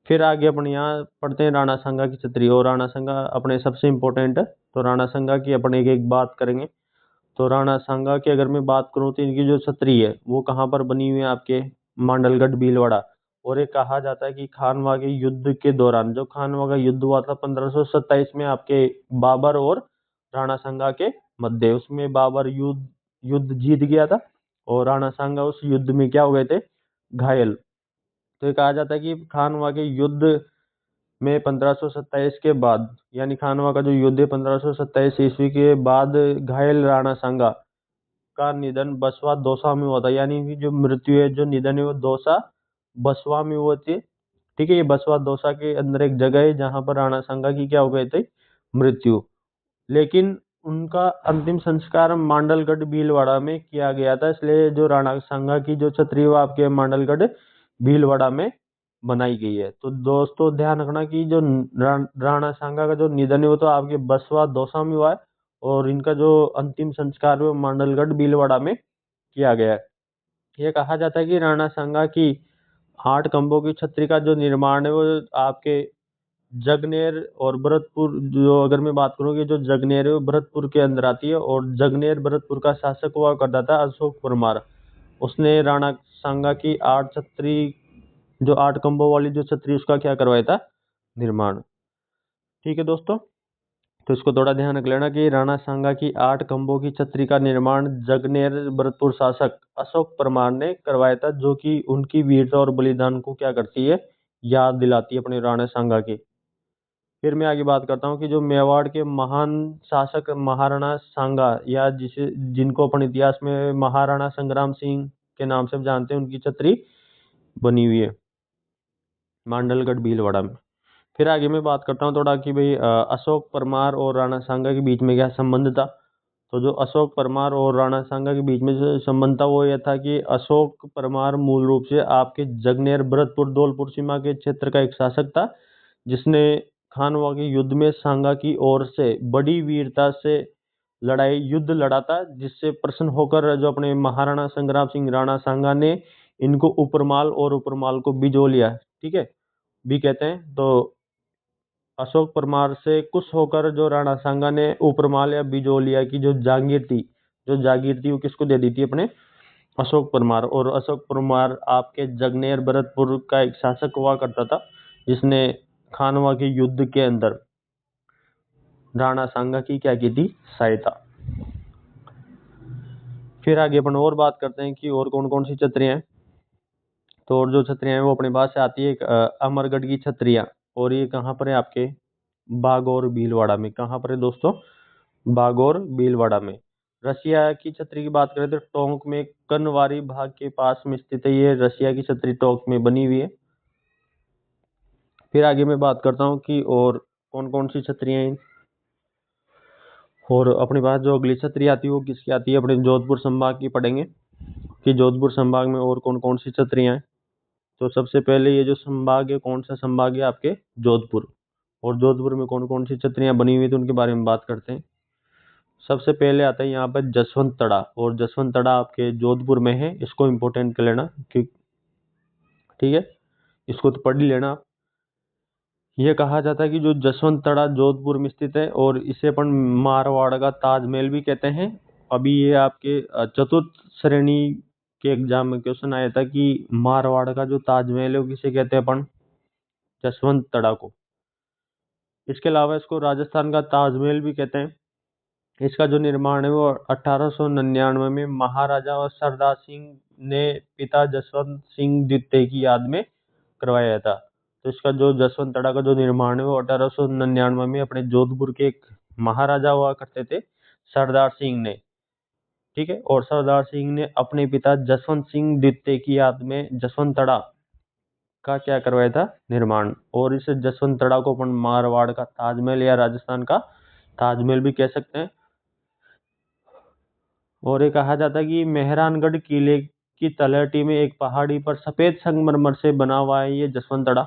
फिर आगे अपन यहाँ पढ़ते हैं राणा सांगा की छतरी। और राणा सांगा अपने सबसे इम्पोर्टेंट है, तो राणा सांगा की अपन एक एक बात करेंगे। तो राणा सांगा की अगर मैं बात करूँ तो इनकी जो छतरी है वो कहाँ पर बनी हुई है? आपके मांडलगढ़ भीलवाड़ा। और ये कहा जाता है कि खानवा के युद्ध के दौरान, जो खानवा का युद्ध हुआ था 1527 में आपके बाबर और राणा सांगा के मध्य, उसमें बाबर युद्ध जीत गया था, और राणा सांगा उस युद्ध में क्या हो गए थे? घायल। तो ये कहा जाता है कि खानवा के युद्ध में 1527 के बाद, यानी खानवा का जो युद्ध है 1527 ईस्वी के बाद, घायल राणा सांगा का निधन बसवा दौसा में हुआ था। यानी कि जो मृत्यु है, जो निधन है, वो दौसा बसवा में हुए थे। ठीक है, ये बसवा दौसा के अंदर एक जगह है जहां पर राणा सांगा की क्या हो गए थे? मृत्यु। लेकिन उनका अंतिम संस्कार मांडलगढ़ भीलवाड़ा में किया गया था। इसलिए जो राणा सांगा की जो छतरी वो आपके मांडलगढ़ भीलवाड़ा में बनाई गई है। तो दोस्तों ध्यान रखना कि जो राणा सांगा का जो निधन है वो तो आपके बसवा दौसा में हुआ है, और इनका जो अंतिम संस्कार है वो मांडलगढ़ भीलवाड़ा में किया गया है। ये कहा जाता है कि राणा सांगा की 8 खंभों की छतरी का जो निर्माण है वो आपके जगनेर और भरतपुर, जो अगर मैं बात करूँ कि जो जगनेर है वो भरतपुर के अंदर आती है, और जगनेर भरतपुर का शासक हुआ करता था अशोक परमार। उसने राणा सांगा की 8 छतरी, जो 8 खंभों वाली जो छतरी, उसका क्या करवाया था? निर्माण। ठीक है दोस्तों, तो इसको थोड़ा ध्यान रख लेना कि राणा सांगा की 8 खंभों की छतरी का निर्माण जगनेर भरतपुर शासक अशोक परमार ने करवाया था, जो कि उनकी वीरता और बलिदान को क्या करती है? याद दिलाती है अपने राणा सांगा की। फिर मैं आगे बात करता हूँ कि जो मेवाड़ के महान शासक महाराणा सांगा, या जिनको अपन इतिहास में महाराणा संग्राम सिंह के नाम से जानते हैं, उनकी छतरी बनी हुई है मांडलगढ़ भीलवाड़ा में। फिर आगे मैं बात करता हूँ थोड़ा कि भाई अशोक परमार और राणा सांगा के बीच में क्या संबंध था। तो जो अशोक परमार और राणा सांगा के बीच में जो संबंध था वो यह था कि अशोक परमार मूल रूप से आपके जगनेर भरतपुर धौलपुर सीमा के क्षेत्र का एक शासक था, जिसने खानवा के युद्ध में सांगा की ओर से बड़ी वीरता से युद्ध लड़ा था, जिससे प्रसन्न होकर जो अपने महाराणा संग्राम सिंह राणा सांगा ने इनको उपरमाल और उपरमाल को बिजोलिया, ठीक है, भी कहते हैं। तो अशोक परमार से खुश होकर जो राणा सांगा ने उपरमाल या बिजोलिया की जो जागीर थी वो किसको दे दी थी? अपने अशोक परमार। और अशोक परमार आपके जगनेर भरतपुर का एक शासक हुआ करता था, जिसने खानवा के युद्ध के अंदर राणा सांगा की क्या की थी? सहायता। फिर आगे अपन और बात करते हैं कि और कौन कौन सी छतरियां हैं। तो और जो छतरियां हैं वो अपने पास से आती है एक अमरगढ़ की छतरियां। और ये कहाँ पर है? आपके बागौर भीलवाड़ा में। कहाँ पर है दोस्तों? बागौर भीलवाड़ा में। रसिया की छतरी की बात करें तो टोंक में कनवारी भाग के पास में स्थित है। ये रसिया की छतरी टोंक में बनी हुई है। फिर आगे मैं बात करता हूँ कि और कौन कौन सी छतरियां हैं। और अपने पास जो अगली छतरी आती है वो किसकी आती है? अपने जोधपुर संभाग की पढ़ेंगे कि जोधपुर संभाग में और कौन कौन सी छतरियां हैं। तो सबसे पहले ये जो संभाग है, कौन सा संभाग है? आपके जोधपुर। और जोधपुर में कौन कौन सी छतरियां बनी हुई है तो उनके बारे में बात करते हैं। सबसे पहले आता है यहाँ पर जसवंत तड़ा। और जसवंत तड़ा आपके जोधपुर में है, इसको इम्पोर्टेंट कर लेना। ठीक है, इसको तो पढ़ ही लेना आप। यह कहा जाता है कि जो जसवंत तड़ा जोधपुर में स्थित है और इसे अपन मारवाड़ का ताजमहल भी कहते हैं। अभी ये आपके चतुर्थ श्रेणी के एग्जाम में क्वेश्चन आया था कि मारवाड़ का जो ताजमहल है वो किसे कहते हैं अपन? जसवंत तड़ा को। इसके अलावा इसको राजस्थान का ताजमहल भी कहते हैं। इसका जो निर्माण है वो 1899 में महाराजा और सरदार सिंह ने पिता जसवंत सिंह द्वितीय की याद में करवाया था। तो इसका जो जसवंत तड़ा का जो निर्माण है वो 1899 में अपने जोधपुर के एक महाराजा हुआ करते थे, सरदार सिंह ने, ठीक है। और सरदार सिंह ने अपने पिता जसवंत सिंह द्वितीय की याद में जसवंत तड़ा का क्या करवाया था? निर्माण। और इस जसवंत तड़ा को अपन मारवाड़ का ताजमहल या राजस्थान का ताजमहल भी कह सकते हैं। और ये कहा जाता है कि मेहरानगढ़ किले की तलहटी में एक पहाड़ी पर सफेद संगमरमर से बना हुआ है ये जसवंत तड़ा।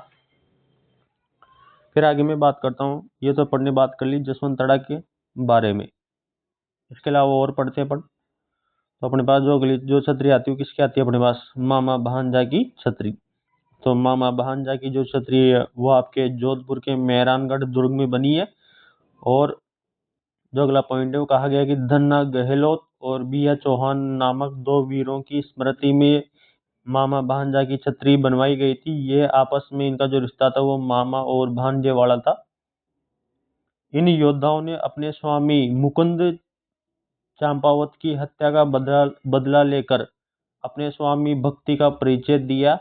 फिर आगे मैं बात करता हूँ, ये तो अपन ने बात कर ली जसवंत तड़ा के बारे में। इसके अलावा और पढ़ते हैं अपन। तो अपने पास जो अगली जो छतरी आती है किसकी आती है अपने पास? मामा भांजा की छतरी। तो मामा भांजा की जो छतरी है वो आपके जोधपुर के मेहरानगढ़ दुर्ग में बनी है। और जो अगला पॉइंट है वो कहा गया कि धन्ना गहलोत और बिया चौहान नामक दो वीरों की स्मृति में मामा भांजा की छतरी बनवाई गई थी। ये आपस में इनका जो रिश्ता था वो मामा और भांजे वाला था। इन योद्धाओं ने अपने स्वामी मुकुंद चंपावत की हत्या का बदला लेकर अपने स्वामी भक्ति का परिचय दिया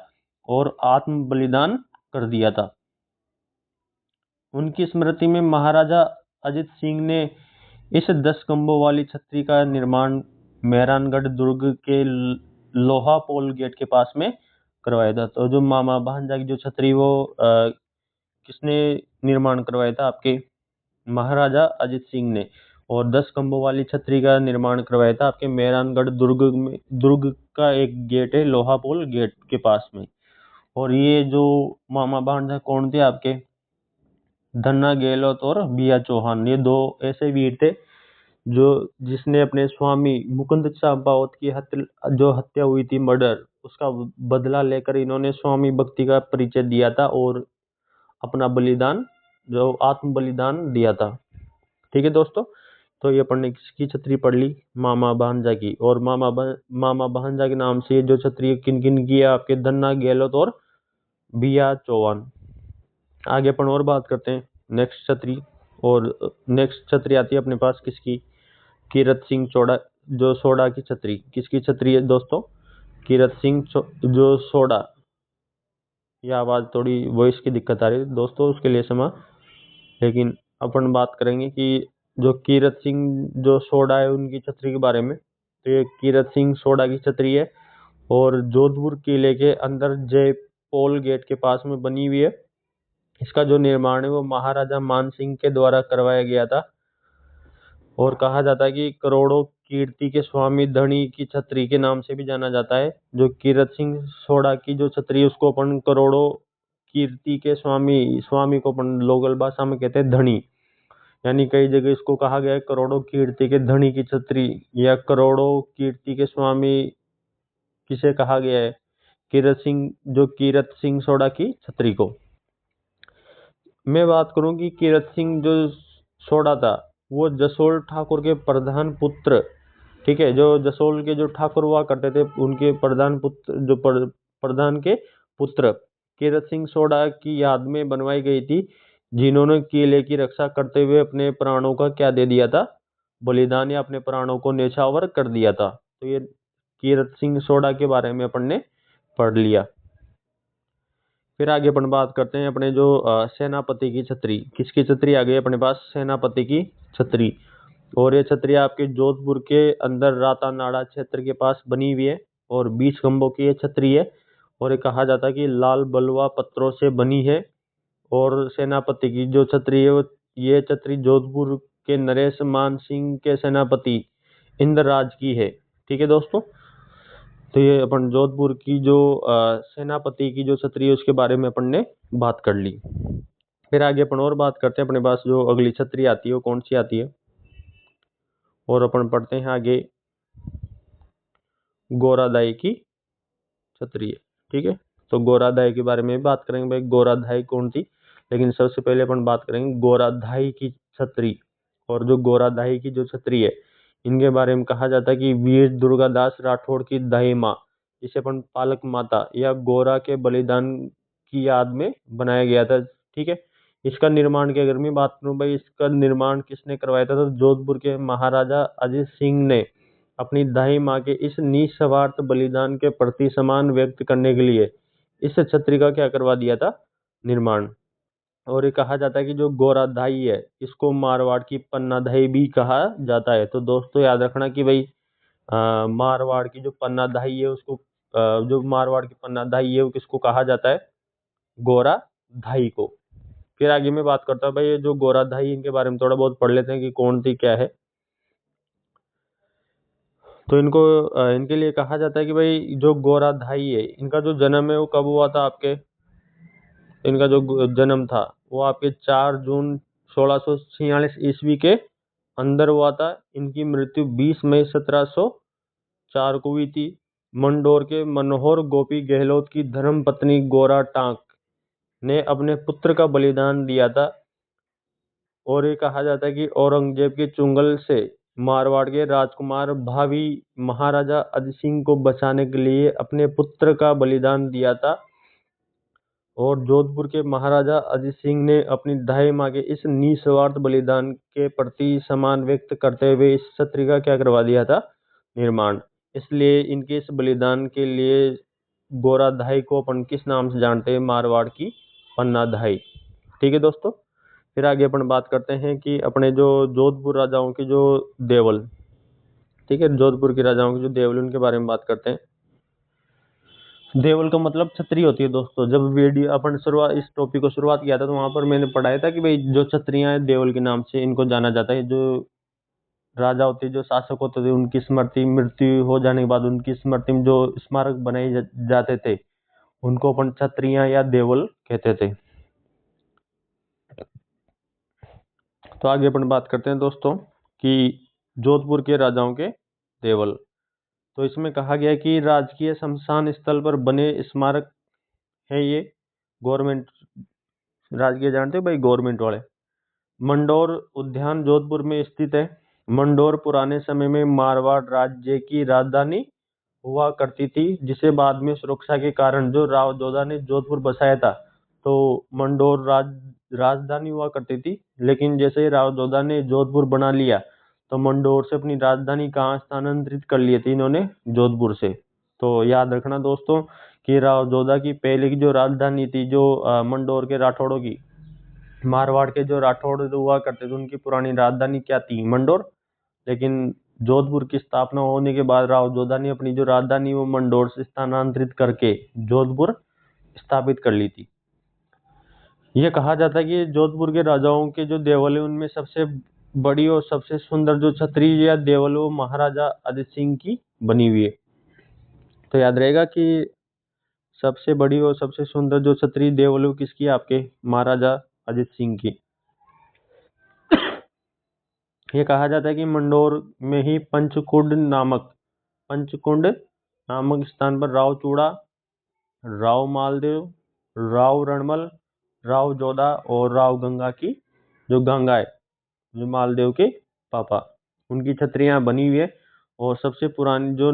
और आत्म बलिदान कर दिया था। उनकी स्मृति में महाराजा अजित सिंह ने इस 10 खंभों वाली छतरी का निर्माण मेहरानगढ़ दुर्ग के लोहा पोल गेट के पास में करवाया था। तो जो मामा भांजा की जो छतरी वो किसने निर्माण करवाया था? आपके महाराजा अजित सिंह ने। और 10 खंभों वाली छतरी का निर्माण करवाया था आपके मेहरानगढ़ दुर्ग का एक गेट है लोहा पोल गेट के पास में। और ये जो मामा भांजा कौन थे? आपके धन्ना गहलोत और बिया चौहान, ये दो ऐसे वीर थे जो जिसने अपने स्वामी मुकुंद चंपावत की जो हत्या हुई थी, मर्डर, उसका बदला लेकर इन्होंने स्वामी भक्ति का परिचय दिया था और अपना बलिदान जो आत्म बलिदान दिया था। ठीक है दोस्तों, तो ये अपन ने किसकी छतरी पढ़ ली? मामा भांजा की। और मामा भांजा के नाम से जो छतरी किन किन की है? आपके धन्ना गहलोत और बिया चौहान। आगे अपन और बात करते हैं नेक्स्ट छतरी। और नेक्स्ट छतरी आती है अपने पास किसकी? कीरत सिंह चोड़ा जो सोडा की छतरी। किसकी छतरी है दोस्तों? कीरत सिंह जो सोडा। यह आवाज़ थोड़ी वॉइस की दिक्कत आ रही है दोस्तों, उसके लिए क्षमा। लेकिन अपन बात करेंगे कि जो कीरत सिंह जो सोडा है उनकी छतरी के बारे में। तो ये कीरत सिंह सोडा की छतरी है और जोधपुर किले के अंदर जय पोल गेट के पास में बनी हुई है। इसका जो निर्माण है वो महाराजा मान सिंह के द्वारा करवाया गया था। और कहा जाता है कि करोड़ों कीर्ति के स्वामी धनी की छतरी के नाम से भी जाना जाता है। जो कीरत सिंह सोडा की जो छतरी है उसको अपन करोड़ों कीर्ति के स्वामी को अपन लोकल भाषा में कहते हैं धनी। यानी कई जगह इसको कहा गया है करोड़ों कीर्ति के धनी की छतरी या करोड़ों कीर्ति के स्वामी किसे कहा गया है? कीरत सिंह सोडा की छतरी को। मैं बात करूं कि कीरत सिंह जो सोडा था वो जसोल ठाकुर के प्रधान पुत्र, ठीक है, जो जसोल के जो ठाकुर हुआ करते थे उनके प्रधान पुत्र जो प्रधान के पुत्र कीरत सिंह सोडा की याद में बनवाई गई थी, जिन्होंने किले की रक्षा करते हुए अपने प्राणों का क्या दे दिया था? बलिदान, या अपने प्राणों को न्यौछावर कर दिया था। तो ये कीरत सिंह सोडा के बारे में अपन ने पढ़ लिया। फिर आगे अपन बात करते हैं अपने जो सेनापति की छतरी। किसकी छतरी आ गई अपने पास? सेनापति की छतरी। और ये छतरी आपके जोधपुर के अंदर रातानाड़ा क्षेत्र के पास बनी हुई है और 20 खंभों की ये छतरी है। और ये कहा जाता है कि लाल बलुआ पत्थरों से बनी है। और सेनापति की जो छतरी है वो ये छतरी जोधपुर के नरेश मान सिंह के सेनापति इंद्रराज की है। ठीक है दोस्तों, तो ये अपन जोधपुर की जो सेनापति की जो छतरी है उसके बारे में अपन ने बात कर ली। फिर आगे अपन और बात करते हैं। अपने पास जो अगली छतरी आती है वो कौन सी आती है? और अपन पढ़ते हैं आगे गोरादाई की छतरी है। ठीक है, तो गोराधाई के बारे में भी बात करेंगे भाई गोराधाई कौन थी। लेकिन सबसे पहले अपन बात करेंगे गोराधाई की छत्री। और जो गोराधाई की जो छत्री है इनके बारे में कहा जाता है कि वीर दुर्गादास राठौड़ की दाई माँ, जिसे अपन पालक माता या गोरा के बलिदान की याद में बनाया गया था। ठीक है, इसका निर्माण की अगर मैं बात करूं भाई, इसका निर्माण किसने करवाया था, तो जोधपुर के महाराजा अजीत सिंह ने अपनी दाई माँ के इस निस्वार्थ बलिदान के प्रति सम्मान व्यक्त करने के लिए इस छत्री का क्या करवा दिया था, निर्माण। और ये कहा जाता है कि जो गोराधाई है इसको मारवाड़ की पन्नाधाई भी कहा जाता है। तो दोस्तों याद रखना कि भाई मारवाड़ की जो पन्नाधाई है उसको जो मारवाड़ की पन्नाधाई है वो किसको कहा जाता है, गोराधाई को। फिर आगे मैं बात करता हूँ भाई ये जो गोराधाई इनके बारे में थोड़ा बहुत पढ़ लेते हैं कि कौन थी क्या है। तो इनको इनके लिए कहा जाता है कि भाई जो गोराधाई है इनका जो जन्म है वो कब हुआ था आपके, इनका जो जन्म था वो आपके 4 जून 1646 ईस्वी के अंदर हुआ था। इनकी मृत्यु 20 मई 1704 को हुई थी। मंडोर के मनोहर गोपी गहलोत की धर्म पत्नी गोरा टांक ने अपने पुत्र का बलिदान दिया था। और ये कहा जाता है कि औरंगजेब के चुंगल से मारवाड़ के राजकुमार भावी महाराजा अजित सिंह को बचाने के लिए अपने पुत्र का बलिदान दिया था। और जोधपुर के महाराजा अजित सिंह ने अपनी दाई माँ के इस निस्वार्थ बलिदान के प्रति सम्मान व्यक्त करते हुए इस छत्री का क्या करवा दिया था, निर्माण। इसलिए इनके इस बलिदान के लिए गोराधाई को अपन किस नाम से जानते हैं, मारवाड़ की पन्नाधाई। ठीक है दोस्तों, फिर आगे अपन बात करते हैं कि अपने जो जोधपुर राजाओं की जो देवल, ठीक है, जोधपुर के राजाओं की जो देवल उनके बारे में बात करते हैं। देवल का मतलब छतरी होती है दोस्तों। जब वीडियो अपन शुरुआत इस टॉपिक को शुरुआत किया था तो वहां पर मैंने पढ़ाया था कि भाई जो छतरियां हैं देवल के नाम से इनको जाना जाता है। जो राजा होते जो शासक होते थे उनकी स्मृति मृत्यु हो जाने के बाद उनकी स्मृति में जो स्मारक बनाए जाते थे उनको अपन छतरियां या देवल कहते थे। तो आगे अपन बात करते हैं दोस्तों कि जोधपुर के राजाओं के देवल। तो इसमें कहा गया कि राजकीय शमशान स्थल पर बने स्मारक है ये, गवर्नमेंट राजकीय जानते हो भाई, गवर्नमेंट वाले। मंडोर उद्यान जोधपुर में स्थित है। मंडोर पुराने समय में मारवाड़ राज्य की राजधानी हुआ करती थी, जिसे बाद में सुरक्षा के कारण जो राव जोधा ने जोधपुर बसाया था। तो मंडोर राजधानी हुआ करती थी, लेकिन जैसे ही राव जोधा ने जोधपुर बना लिया तो मंडोर से अपनी राजधानी कहाँ स्थानांतरित कर लिए थे इन्होंने, जोधपुर से। तो याद रखना दोस्तों कि राव जोधा की पहले की जो राजधानी थी जो मंडोर के राठौड़ों की, मारवाड़ के जो राठौड़ हुआ करते थे उनकी पुरानी राजधानी क्या थी, मंडोर। लेकिन जोधपुर की स्थापना होने के बाद राव जोधा ने अपनी जो राजधानी वो मंडोर से स्थानांतरित करके जोधपुर स्थापित कर ली थी। यह कहा जाता है कि जोधपुर के राजाओं के जो देवल है उनमें सबसे बड़ी और सबसे सुंदर जो छतरी या देवल वो महाराजा अजित सिंह की बनी हुई है। तो याद रहेगा कि सबसे बड़ी और सबसे सुंदर जो छतरी देवल वो किसकी है, आपके महाराजा अजित सिंह की। ये कहा जाता है कि मंडोर में ही पंचकुंड नामक स्थान पर राव चूड़ा, राव मालदेव, राव रणमल, राव जोधा और राव गंगा की जो गंगा है, जो मालदेव के पापा, उनकी छतरियां बनी हुई है। और सबसे पुरानी जो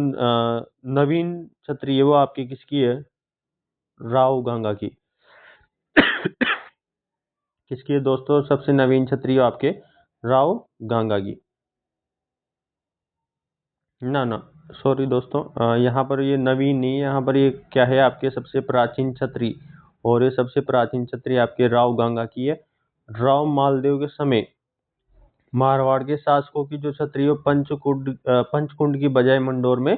नवीन छतरी है वो आपकी किसकी है, राव गंगा की। किसकी है दोस्तों, सबसे नवीन छतरी है आपके राव गंगा की। ना ना, सॉरी दोस्तों, यहाँ पर ये नवीन नहीं है, यहाँ पर ये क्या है आपके सबसे प्राचीन छतरी। और ये सबसे प्राचीन छतरी आपके राव गंगा की है। राव मालदेव के समय मारवाड़ के शासकों की जो छतरी है पंचकुंड की बजाय मंडोर में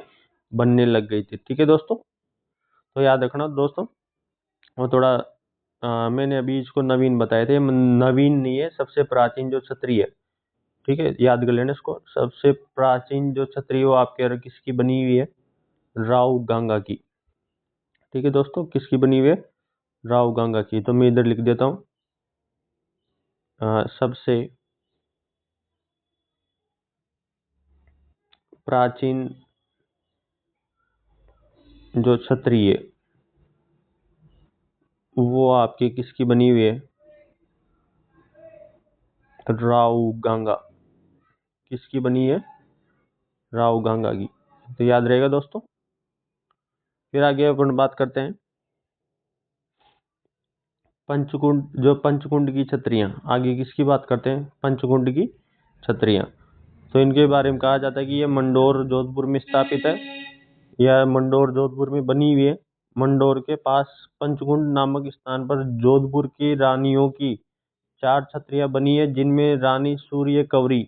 बनने लग गई थी। ठीक है दोस्तों, तो याद रखना दोस्तों। वो थोड़ा मैंने अभी इसको नवीन बताए थे, नवीन नहीं है, सबसे प्राचीन जो छतरी है। ठीक है, याद कर लेना इसको। सबसे प्राचीन जो छतरी वो आपके किसकी बनी हुई है, राव गंगा की। ठीक है दोस्तों, किसकी बनी हुई है, राव गंगा की। तो मैं इधर लिख देता हूँ सबसे प्राचीन जो छतरी है वो आपकी किसकी बनी हुई है? राव गांगा। किसकी बनी है? राव गांगा की। तो याद रहेगा दोस्तों। फिर आगे अपन बात करते हैं पंचकुंड। जो पंचकुंड की छतरियां, आगे किसकी बात करते हैं? पंचकुंड की छतरियां। तो इनके बारे में कहा जाता है कि ये मंडोर जोधपुर में स्थापित है, या मंडोर जोधपुर में बनी हुई है। मंडोर के पास पंचकुंड नामक स्थान पर जोधपुर की रानियों की 4 छतरियां बनी है, जिनमें रानी सूर्य कवरी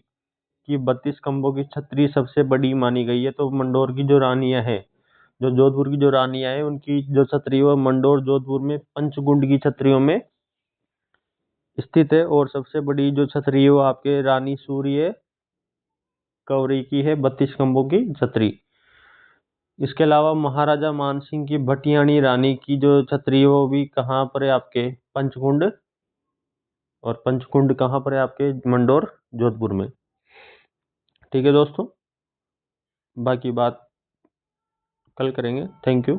की 32 खंभों की छतरी सबसे बड़ी मानी गई है। तो मंडोर की जो रानियां हैं, जो जोधपुर की जो रानियां हैं, उनकी जो छतरी है वो मंडोर जोधपुर में पंचकुंड की छतरियों में स्थित है। और सबसे बड़ी जो छतरी है वो आपके रानी सूर्य कवरी की है, 32 खंभों की छतरी। इसके अलावा महाराजा मानसिंह की भटियाणी रानी की जो छतरी है वो भी कहाँ पर है? आपके पंचकुंड। और पंचकुंड कहाँ पर है? आपके मंडोर जोधपुर में। ठीक है दोस्तों, बाकी बात कल करेंगे। Thank you.